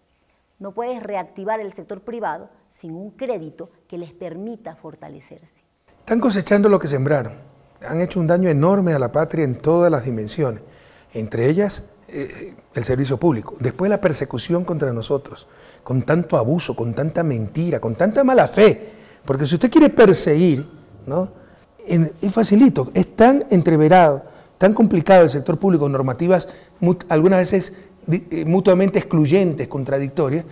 No puedes reactivar el sector privado sin un crédito que les permita fortalecerse.
Están cosechando lo que sembraron. Han hecho un daño enorme a la patria en todas las dimensiones, entre ellas el servicio público. Después la persecución contra nosotros, con tanto abuso, con tanta mentira, con tanta mala fe. Porque si usted quiere perseguir, ¿no? Es facilito, es tan entreverado, tan complicado el sector público, normativas algunas veces mutuamente excluyentes, contradictorias,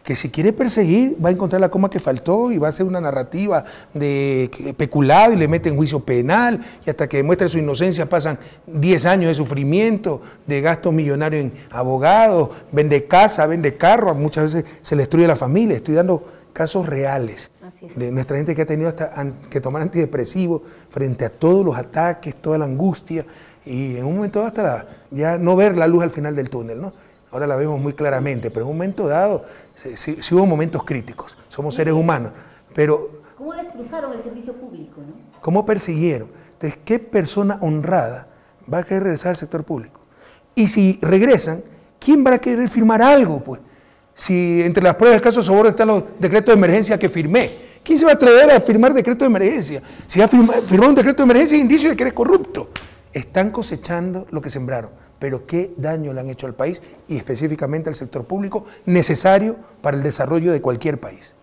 que si quiere perseguir va a encontrar la coma que faltó y va a hacer una narrativa de peculado y le mete en juicio penal y hasta que demuestre su inocencia pasan 10 años de sufrimiento, de gastos millonarios en abogados, vende casa, vende carro, muchas veces se le destruye la familia. Estoy dando casos reales de nuestra gente que ha tenido que tomar antidepresivos frente a todos los ataques, toda la angustia, y en un momento dado hasta ya no ver la luz al final del túnel, ¿no? Ahora la vemos muy claramente, pero en un momento dado sí hubo momentos críticos, somos seres humanos, pero...
¿Cómo destrozaron el servicio público, no?
¿Cómo persiguieron? Entonces, ¿qué persona honrada va a querer regresar al sector público? Y si regresan, ¿quién va a querer firmar algo, pues? Si entre las pruebas del caso Soborno están los decretos de emergencia que firmé, ¿quién se va a atrever a firmar decreto de emergencia? Si ha firmado un decreto de emergencia es indicio de que eres corrupto. Están cosechando lo que sembraron, pero qué daño le han hecho al país y específicamente al sector público necesario para el desarrollo de cualquier país.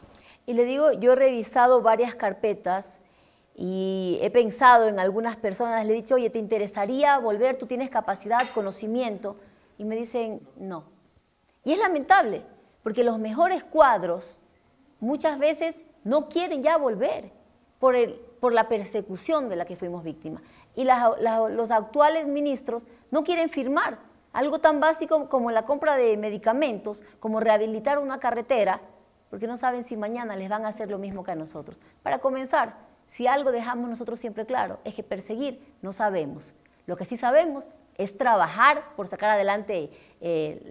Y le digo, yo he revisado varias carpetas y he pensado en algunas personas, le he dicho, oye, ¿te interesaría volver? ¿Tú tienes capacidad, conocimiento? Y me dicen, no. Y es lamentable, porque los mejores cuadros muchas veces no quieren ya volver por la persecución de la que fuimos víctimas. Y los actuales ministros no quieren firmar algo tan básico como la compra de medicamentos, como rehabilitar una carretera, porque no saben si mañana les van a hacer lo mismo que a nosotros. Para comenzar, si algo dejamos nosotros siempre claro, es que perseguir no sabemos. Lo que sí sabemos es trabajar por sacar adelante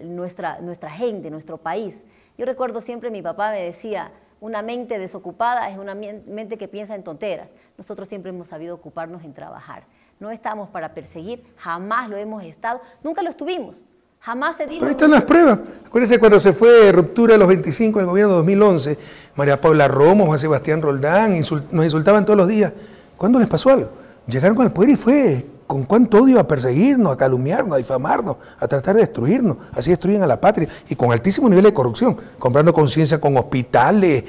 nuestra gente, nuestro país. Yo recuerdo siempre mi papá me decía, una mente desocupada es una mente que piensa en tonteras. Nosotros siempre hemos sabido ocuparnos en trabajar. No estamos para perseguir, jamás lo hemos estado, nunca lo estuvimos. Jamás se dijo...
Pero ahí están las pruebas. Acuérdense cuando se fue de ruptura de los 25 en el gobierno de 2011, María Paula Romo, Juan Sebastián Roldán, nos insultaban todos los días. ¿Cuándo les pasó algo? Llegaron al poder y fue con cuánto odio a perseguirnos, a calumniarnos, a difamarnos, a tratar de destruirnos. Así destruyen a la patria y con altísimo nivel de corrupción, comprando conciencia con hospitales,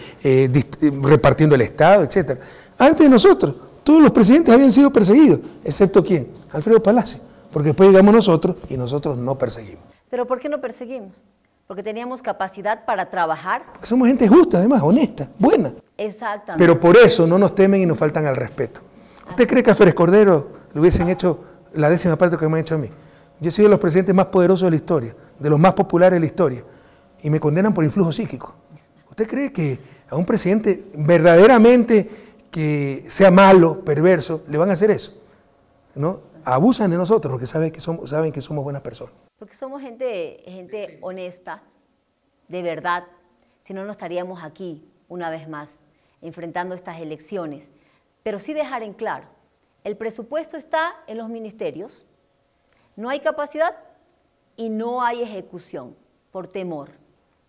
repartiendo el Estado, etc. Antes de nosotros, todos los presidentes habían sido perseguidos, excepto ¿quién? Alfredo Palacio. Porque después llegamos nosotros y nosotros no perseguimos.
¿Pero por qué no perseguimos? Porque teníamos capacidad para trabajar.
Porque somos gente justa, además, honesta, buena.
Exactamente.
Pero por eso no nos temen y nos faltan al respeto. ¿Usted cree que a Férez Cordero le hubiesen hecho la 10ª parte que me han hecho a mí? Yo he sido de los presidentes más poderosos de la historia, de los más populares de la historia, y me condenan por influjo psíquico. ¿Usted cree que a un presidente verdaderamente que sea malo, perverso, le van a hacer eso? ¿No? Abusan de nosotros porque saben que somos buenas personas.
Porque somos gente honesta, de verdad. Si no, no estaríamos aquí una vez más, enfrentando estas elecciones. Pero sí dejar en claro, el presupuesto está en los ministerios, no hay capacidad y no hay ejecución por temor.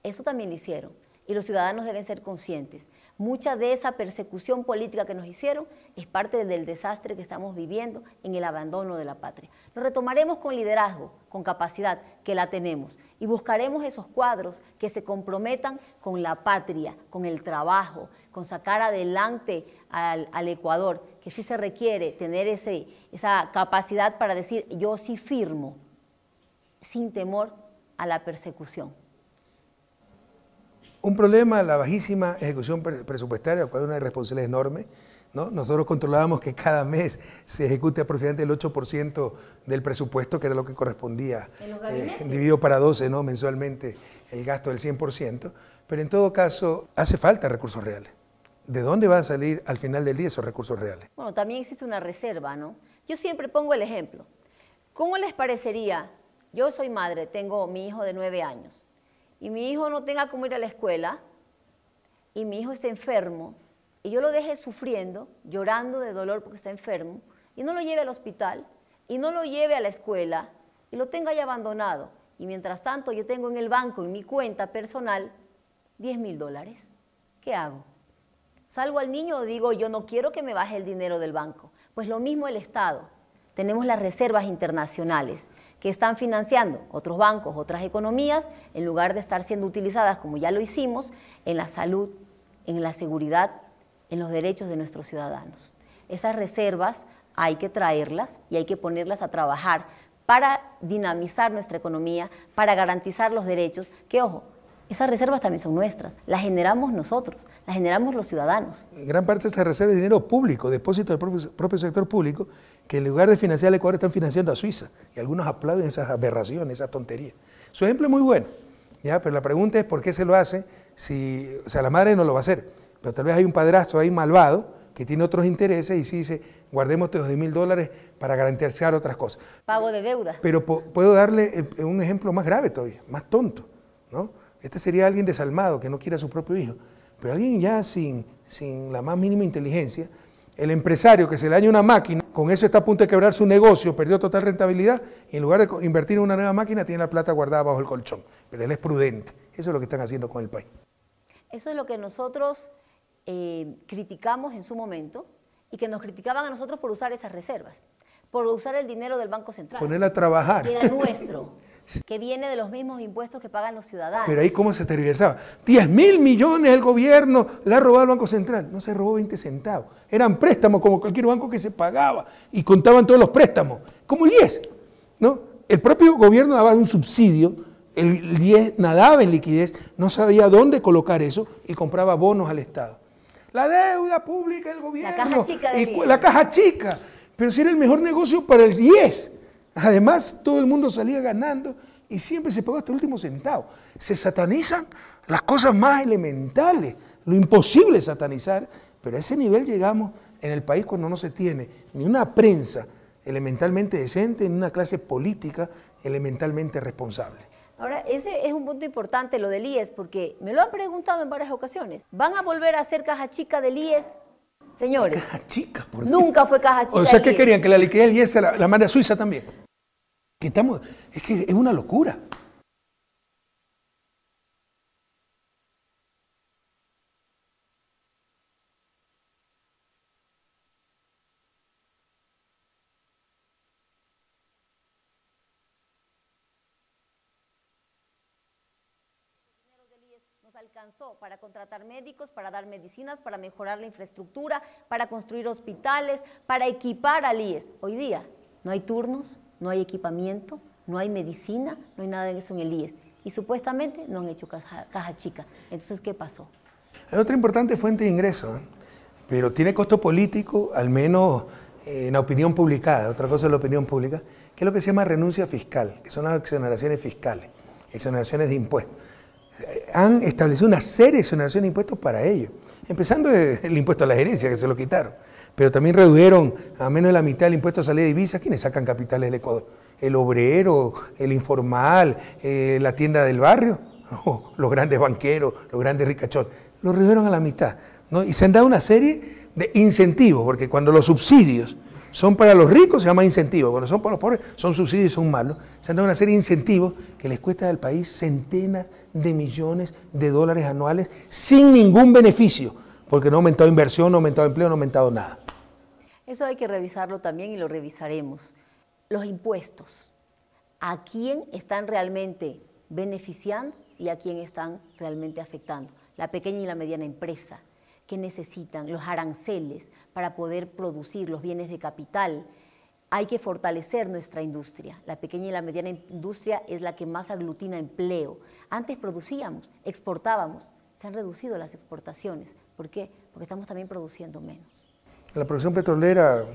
Eso también lo hicieron y los ciudadanos deben ser conscientes. Mucha de esa persecución política que nos hicieron es parte del desastre que estamos viviendo en el abandono de la patria. Lo retomaremos con liderazgo, con capacidad, que la tenemos, y buscaremos esos cuadros que se comprometan con la patria, con el trabajo, con sacar adelante al Ecuador, que sí se requiere tener esa capacidad para decir yo sí firmo, sin temor a la persecución.
Un problema, la bajísima ejecución presupuestaria, la cual es una responsabilidad enorme, ¿no? Nosotros controlábamos que cada mes se ejecute aproximadamente el 8% del presupuesto, que era lo que correspondía, dividido para 12, ¿no? Mensualmente, el gasto del 100%, pero en todo caso hace falta recursos reales. ¿De dónde van a salir al final del día esos recursos reales?
Bueno, también existe una reserva, ¿no? Yo siempre pongo el ejemplo. ¿Cómo les parecería? Yo soy madre, tengo mi hijo de 9 años. Y mi hijo no tenga cómo ir a la escuela, y mi hijo está enfermo, y yo lo deje sufriendo, llorando de dolor porque está enfermo, y no lo lleve al hospital, y no lo lleve a la escuela, y lo tenga ahí abandonado. Y mientras tanto yo tengo en el banco, en mi cuenta personal, $10.000. ¿Qué hago? ¿Salvo al niño o digo yo no quiero que me baje el dinero del banco? Pues lo mismo el Estado. Tenemos las reservas internacionales que están financiando otros bancos, otras economías, en lugar de estar siendo utilizadas, como ya lo hicimos, en la salud, en la seguridad, en los derechos de nuestros ciudadanos. Esas reservas hay que traerlas y hay que ponerlas a trabajar para dinamizar nuestra economía, para garantizar los derechos, que ojo, esas reservas también son nuestras, las generamos nosotros, las generamos los ciudadanos.
Gran parte de esa reserva es dinero público, depósito del propio sector público, que en lugar de financiar al Ecuador están financiando a Suiza. Y algunos aplauden esas aberraciones, esas tonterías. Su ejemplo es muy bueno, ¿ya? Pero la pregunta es por qué se lo hace o sea, la madre no lo va a hacer, pero tal vez hay un padrastro ahí malvado que tiene otros intereses y sí dice, guardemos estos $10.000 para garantizar otras cosas.
Pago de deuda.
Pero puedo darle un ejemplo más grave todavía, más tonto, ¿no? Este sería alguien desalmado que no quiere a su propio hijo, pero alguien ya sin la más mínima inteligencia. El empresario que se le daña una máquina, con eso está a punto de quebrar su negocio, perdió total rentabilidad, y en lugar de invertir en una nueva máquina, tiene la plata guardada bajo el colchón. Pero él es prudente. Eso es lo que están haciendo con el país.
Eso es lo que nosotros criticamos en su momento, y que nos criticaban a nosotros por usar esas reservas, por usar el dinero del Banco Central.
Ponerla a trabajar.
Que era nuestro, que viene de los mismos impuestos que pagan los ciudadanos.
Pero ahí cómo se tergiversaba. 10.000 millones el gobierno le ha robado al Banco Central. No se robó 20 centavos. Eran préstamos como cualquier banco que se pagaba y contaban todos los préstamos. Como el IES, ¿no? El propio gobierno daba un subsidio, el IES nadaba en liquidez, no sabía dónde colocar eso y compraba bonos al Estado. La deuda pública del gobierno.
La caja chica del IES.
La caja chica. Pero si era el mejor negocio para el IES. Además, todo el mundo salía ganando y siempre se pagó hasta el último centavo. Se satanizan las cosas más elementales, lo imposible es satanizar, pero a ese nivel llegamos en el país cuando no se tiene ni una prensa elementalmente decente, ni una clase política elementalmente responsable.
Ahora, ese es un punto importante, lo del IES, porque me lo han preguntado en varias ocasiones. ¿Van a volver a hacer caja chica del IES? Señores,
caja chica, por
nunca fue caja chica.
O sea, ¿qué querían? ¿Que la liquidez del IES la mande a Suiza también? Es que es una locura.
Nos alcanzó para contratar médicos, para dar medicinas, para mejorar la infraestructura, para construir hospitales, para equipar al IES. Hoy día no hay turnos, no hay equipamiento, no hay medicina, no hay nada de eso en el IES. Y supuestamente no han hecho caja chica. Entonces, ¿qué pasó?
Hay otra importante fuente de ingreso, pero tiene costo político, al menos en la opinión publicada. Otra cosa es la opinión pública, que es lo que se llama renuncia fiscal, que son las exoneraciones fiscales, exoneraciones de impuestos. Han establecido una serie de exoneraciones de impuestos para ellos, empezando el impuesto a la gerencia, que se lo quitaron, pero también redujeron a menos de la mitad el impuesto a salida de divisas. ¿Quiénes sacan capitales del Ecuador? El obrero, el informal, la tienda del barrio, los grandes banqueros, los grandes ricachones, lo redujeron a la mitad, ¿no? Y se han dado una serie de incentivos, porque cuando los subsidios son para los ricos se llama incentivos, cuando son para los pobres son subsidios y son malos. Se han dado una serie de incentivos que les cuesta al país centenas de millones de dólares anuales sin ningún beneficio, porque no ha aumentado inversión, no ha aumentado empleo, no ha aumentado nada.
Eso hay que revisarlo también y lo revisaremos. Los impuestos, ¿a quién están realmente beneficiando y a quién están realmente afectando? La pequeña y la mediana empresa, que necesitan los aranceles para poder producir los bienes de capital. Hay que fortalecer nuestra industria. La pequeña y la mediana industria es la que más aglutina empleo. Antes producíamos, exportábamos, se han reducido las exportaciones. ¿Por qué? Porque estamos también produciendo menos.
La producción petrolera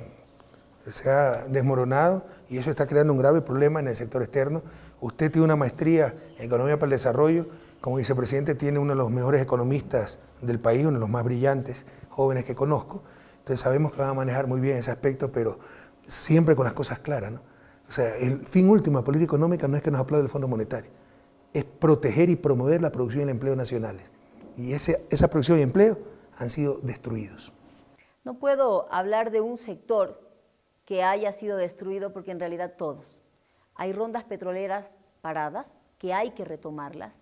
se ha desmoronado y eso está creando un grave problema en el sector externo. Usted tiene una maestría en Economía para el Desarrollo, como vicepresidente tiene uno de los mejores economistas del país, uno de los más brillantes jóvenes que conozco, entonces sabemos que van a manejar muy bien ese aspecto, pero siempre con las cosas claras, ¿no? O sea, el fin último de política económica no es que nos aplaude el Fondo Monetario, es proteger y promover la producción y el empleo nacionales. Y esa producción y empleo han sido destruidos.
No puedo hablar de un sector que haya sido destruido porque en realidad todos. Hay rondas petroleras paradas que hay que retomarlas.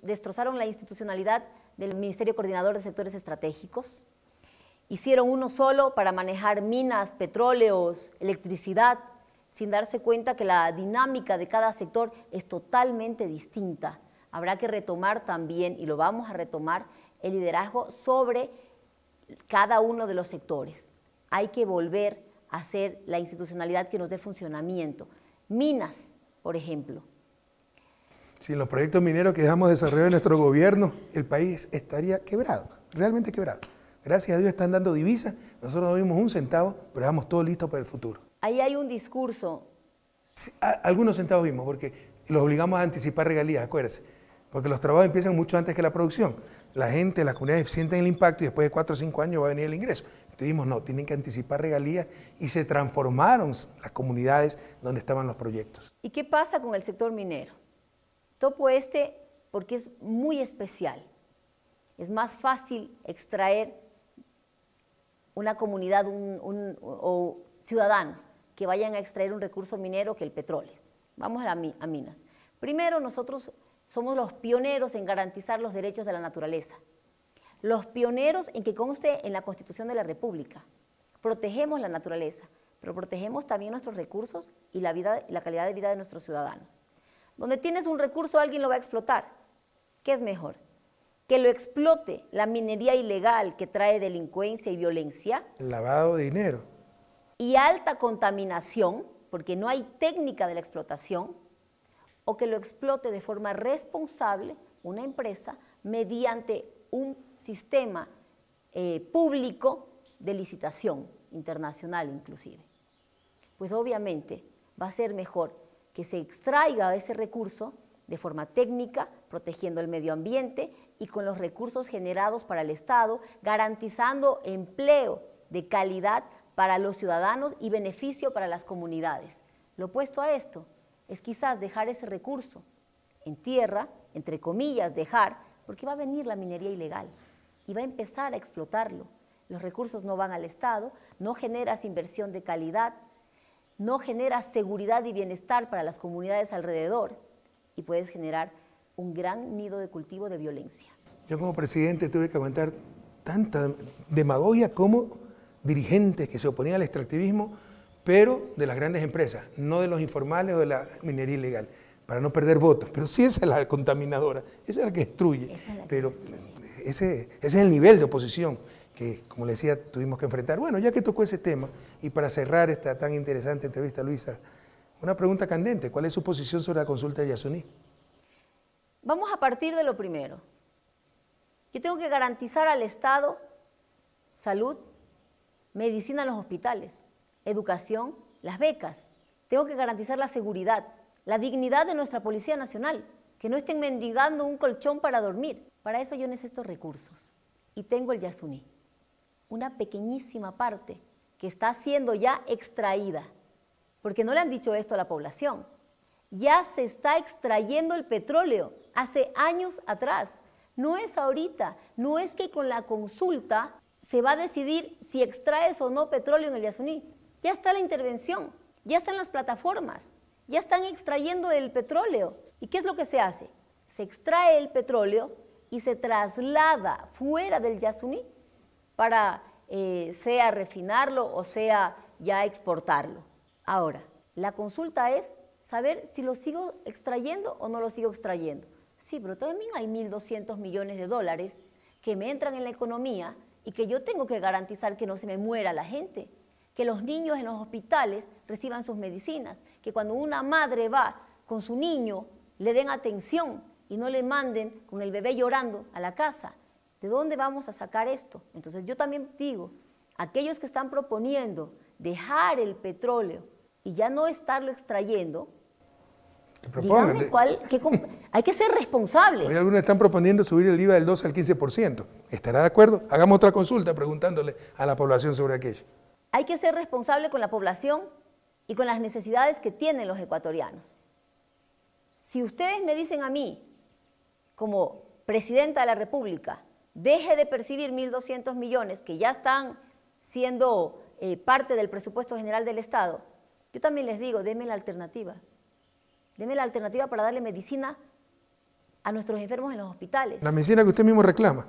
Destrozaron la institucionalidad del Ministerio Coordinador de Sectores Estratégicos. Hicieron uno solo para manejar minas, petróleos, electricidad, sin darse cuenta que la dinámica de cada sector es totalmente distinta. Habrá que retomar también, y lo vamos a retomar, el liderazgo sobre cada uno de los sectores. Hay que volver a hacer la institucionalidad que nos dé funcionamiento. Minas, por ejemplo.
Sin los proyectos mineros que dejamos desarrollar en nuestro gobierno, el país estaría quebrado, realmente quebrado. Gracias a Dios están dando divisas, nosotros no vimos un centavo, pero dejamos todo listo para el futuro.
Ahí hay un discurso.
Sí, algunos centavos vimos, porque los obligamos a anticipar regalías, acuérdense. porque los trabajos empiezan mucho antes que la producción. La gente, las comunidades sienten el impacto y después de 4 o 5 años va a venir el ingreso. Entonces dijimos, no, tienen que anticipar regalías y se transformaron las comunidades donde estaban los proyectos.
¿Y qué pasa con el sector minero? Topo este porque es muy especial. Es más fácil extraer una comunidad o ciudadanos que vayan a extraer un recurso minero que el petróleo. Vamos a minas. Primero, nosotros somos los pioneros en garantizar los derechos de la naturaleza. Los pioneros en que conste en la Constitución de la República. Protegemos la naturaleza, pero protegemos también nuestros recursos y la calidad de vida de nuestros ciudadanos. Donde tienes un recurso, alguien lo va a explotar. ¿Qué es mejor? Que lo explote la minería ilegal que trae delincuencia y violencia.
El lavado de dinero.
Y alta contaminación, porque no hay técnica de la explotación, o que lo explote de forma responsable una empresa mediante un sistema público de licitación internacional inclusive. Pues obviamente va a ser mejor que se extraiga ese recurso de forma técnica, protegiendo el medio ambiente y con los recursos generados para el Estado, garantizando empleo de calidad para los ciudadanos y beneficio para las comunidades. Lo opuesto a esto es quizás dejar ese recurso en tierra, entre comillas, dejar, porque va a venir la minería ilegal y va a empezar a explotarlo. Los recursos no van al Estado, no generas inversión de calidad, no generas seguridad y bienestar para las comunidades alrededor y puedes generar un gran nido de cultivo de violencia.
Yo como presidente tuve que aguantar tanta demagogia como dirigentes que se oponían al extractivismo, pero de las grandes empresas, no de los informales o de la minería ilegal, para no perder votos. Pero sí esa es la contaminadora, esa es la que destruye. Pero ese es el nivel de oposición que, como le decía, tuvimos que enfrentar. Bueno, ya que tocó ese tema, y para cerrar esta tan interesante entrevista, Luisa, una pregunta candente. ¿Cuál es su posición sobre la consulta de Yasuní?
Vamos a partir de lo primero. Yo tengo que garantizar al Estado salud, medicina en los hospitales, educación, las becas. Tengo que garantizar la seguridad, la dignidad de nuestra Policía Nacional, que no estén mendigando un colchón para dormir. Para eso yo necesito recursos. Y tengo el Yasuní, una pequeñísima parte que está siendo ya extraída, porque no le han dicho esto a la población. Ya se está extrayendo el petróleo hace años atrás. No es ahorita, no es que con la consulta se va a decidir si extraes o no petróleo en el Yasuní. Ya está la intervención, ya están las plataformas, ya están extrayendo el petróleo. ¿Y qué es lo que se hace? Se extrae el petróleo y se traslada fuera del Yasuní para sea refinarlo o sea ya exportarlo. Ahora, la consulta es saber si lo sigo extrayendo o no lo sigo extrayendo. Sí, pero también hay 1.200 millones de dólares que me entran en la economía y que yo tengo que garantizar que no se me muera la gente, que los niños en los hospitales reciban sus medicinas, que cuando una madre va con su niño le den atención y no le manden con el bebé llorando a la casa. ¿De dónde vamos a sacar esto? Entonces yo también digo, aquellos que están proponiendo dejar el petróleo y ya no estarlo extrayendo, díganme hay que ser responsable.
Hoy algunos están proponiendo subir el IVA del 12 al 15%. ¿Estará de acuerdo? Hagamos otra consulta preguntándole a la población sobre aquello.
Hay que ser responsable con la población y con las necesidades que tienen los ecuatorianos. Si ustedes me dicen a mí, como presidenta de la República, deje de percibir 1.200 millones que ya están siendo parte del presupuesto general del Estado, yo también les digo, denme la alternativa. Denme la alternativa para darle medicina a nuestros enfermos en los hospitales.
La medicina que usted mismo reclama.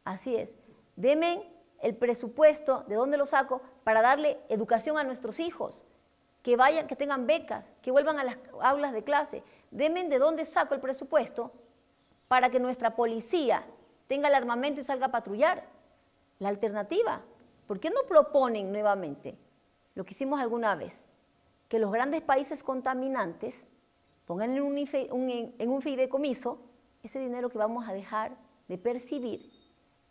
Así es. Denme el presupuesto, ¿de dónde lo saco? Para darle educación a nuestros hijos, que vayan, que tengan becas, que vuelvan a las aulas de clase. Denme de dónde saco el presupuesto para que nuestra policía tenga el armamento y salga a patrullar. La alternativa. ¿Por qué no proponen nuevamente lo que hicimos alguna vez? Que los grandes países contaminantes pongan en un fideicomiso ese dinero que vamos a dejar de percibir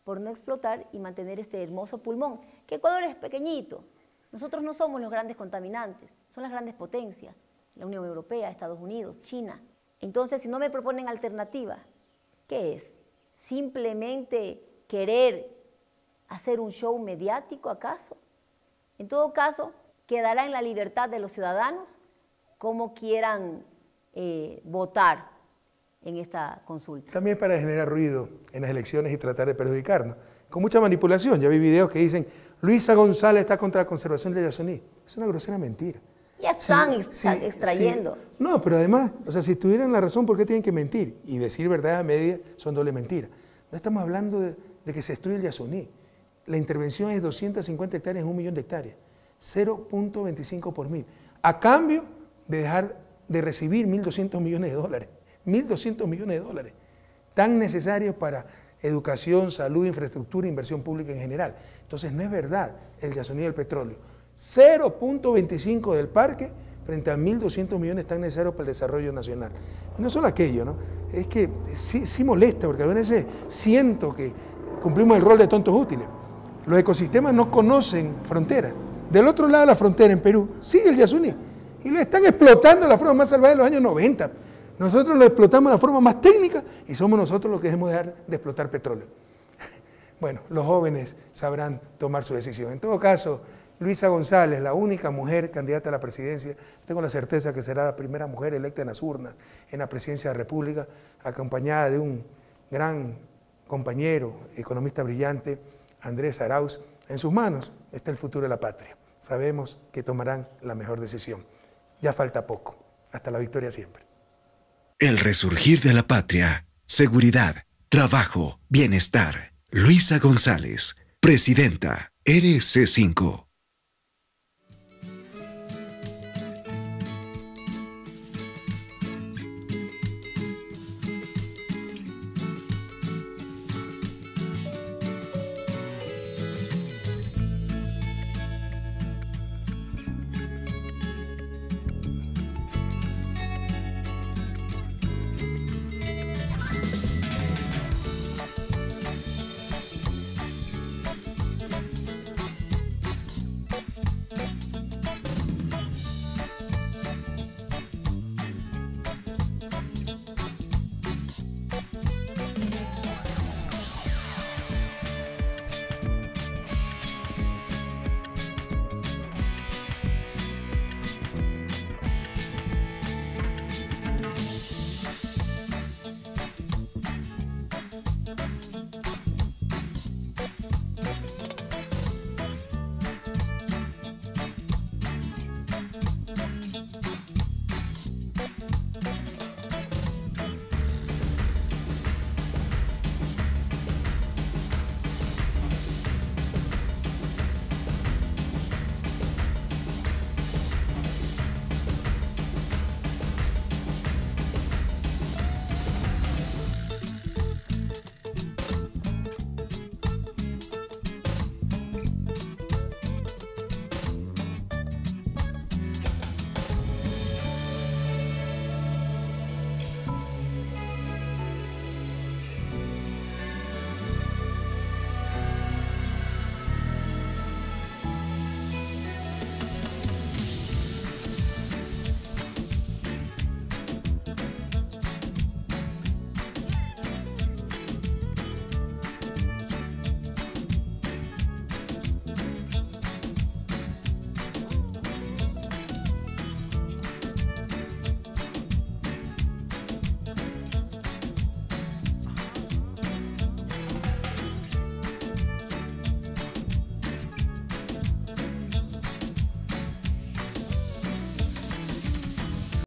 por no explotar y mantener este hermoso pulmón, que Ecuador es pequeñito. Nosotros no somos los grandes contaminantes, son las grandes potencias, la Unión Europea, Estados Unidos, China. Entonces, si no me proponen alternativa ¿Qué es? ¿Simplemente querer hacer un show mediático acaso? En todo caso, quedará en la libertad de los ciudadanos cómo quieran votar en esta consulta.
También para generar ruido en las elecciones y tratar de perjudicarnos. Con mucha manipulación. Ya vi videos que dicen, Luisa González está contra la conservación del Yasuní. Es una grosera mentira.
Ya están extrayendo.
Sí. No, pero además, o sea, si tuvieran la razón, ¿por qué tienen que mentir? Y decir verdad a media son doble mentira. No estamos hablando de que se destruye el Yasuní. La intervención es 250 hectáreas en 1 millón de hectáreas. 0.25 por mil. A cambio de dejar de recibir 1.200 millones de dólares. 1.200 millones de dólares. Tan necesarios para educación, salud, infraestructura, inversión pública en general. Entonces no es verdad el Yasuní del petróleo. 0.25 del parque frente a 1.200 millones tan necesarios para el desarrollo nacional. Y no solo aquello, ¿no? Es que sí molesta, porque a veces siento que cumplimos el rol de tontos útiles. Los ecosistemas no conocen fronteras. Del otro lado de la frontera, en Perú, sigue el Yasuní. Y lo están explotando de la forma más salvaje de los años 90. Nosotros lo explotamos de la forma más técnica y somos nosotros los que debemos dejar de explotar petróleo. Bueno, los jóvenes sabrán tomar su decisión. En todo caso, Luisa González, la única mujer candidata a la presidencia, tengo la certeza que será la primera mujer electa en las urnas en la presidencia de la República, acompañada de un gran compañero, economista brillante, Andrés Arauz. En sus manos está el futuro de la patria. Sabemos que tomarán la mejor decisión. Ya falta poco. Hasta la victoria siempre.
El resurgir de la patria, seguridad, trabajo, bienestar. Luisa González, presidenta, RC5.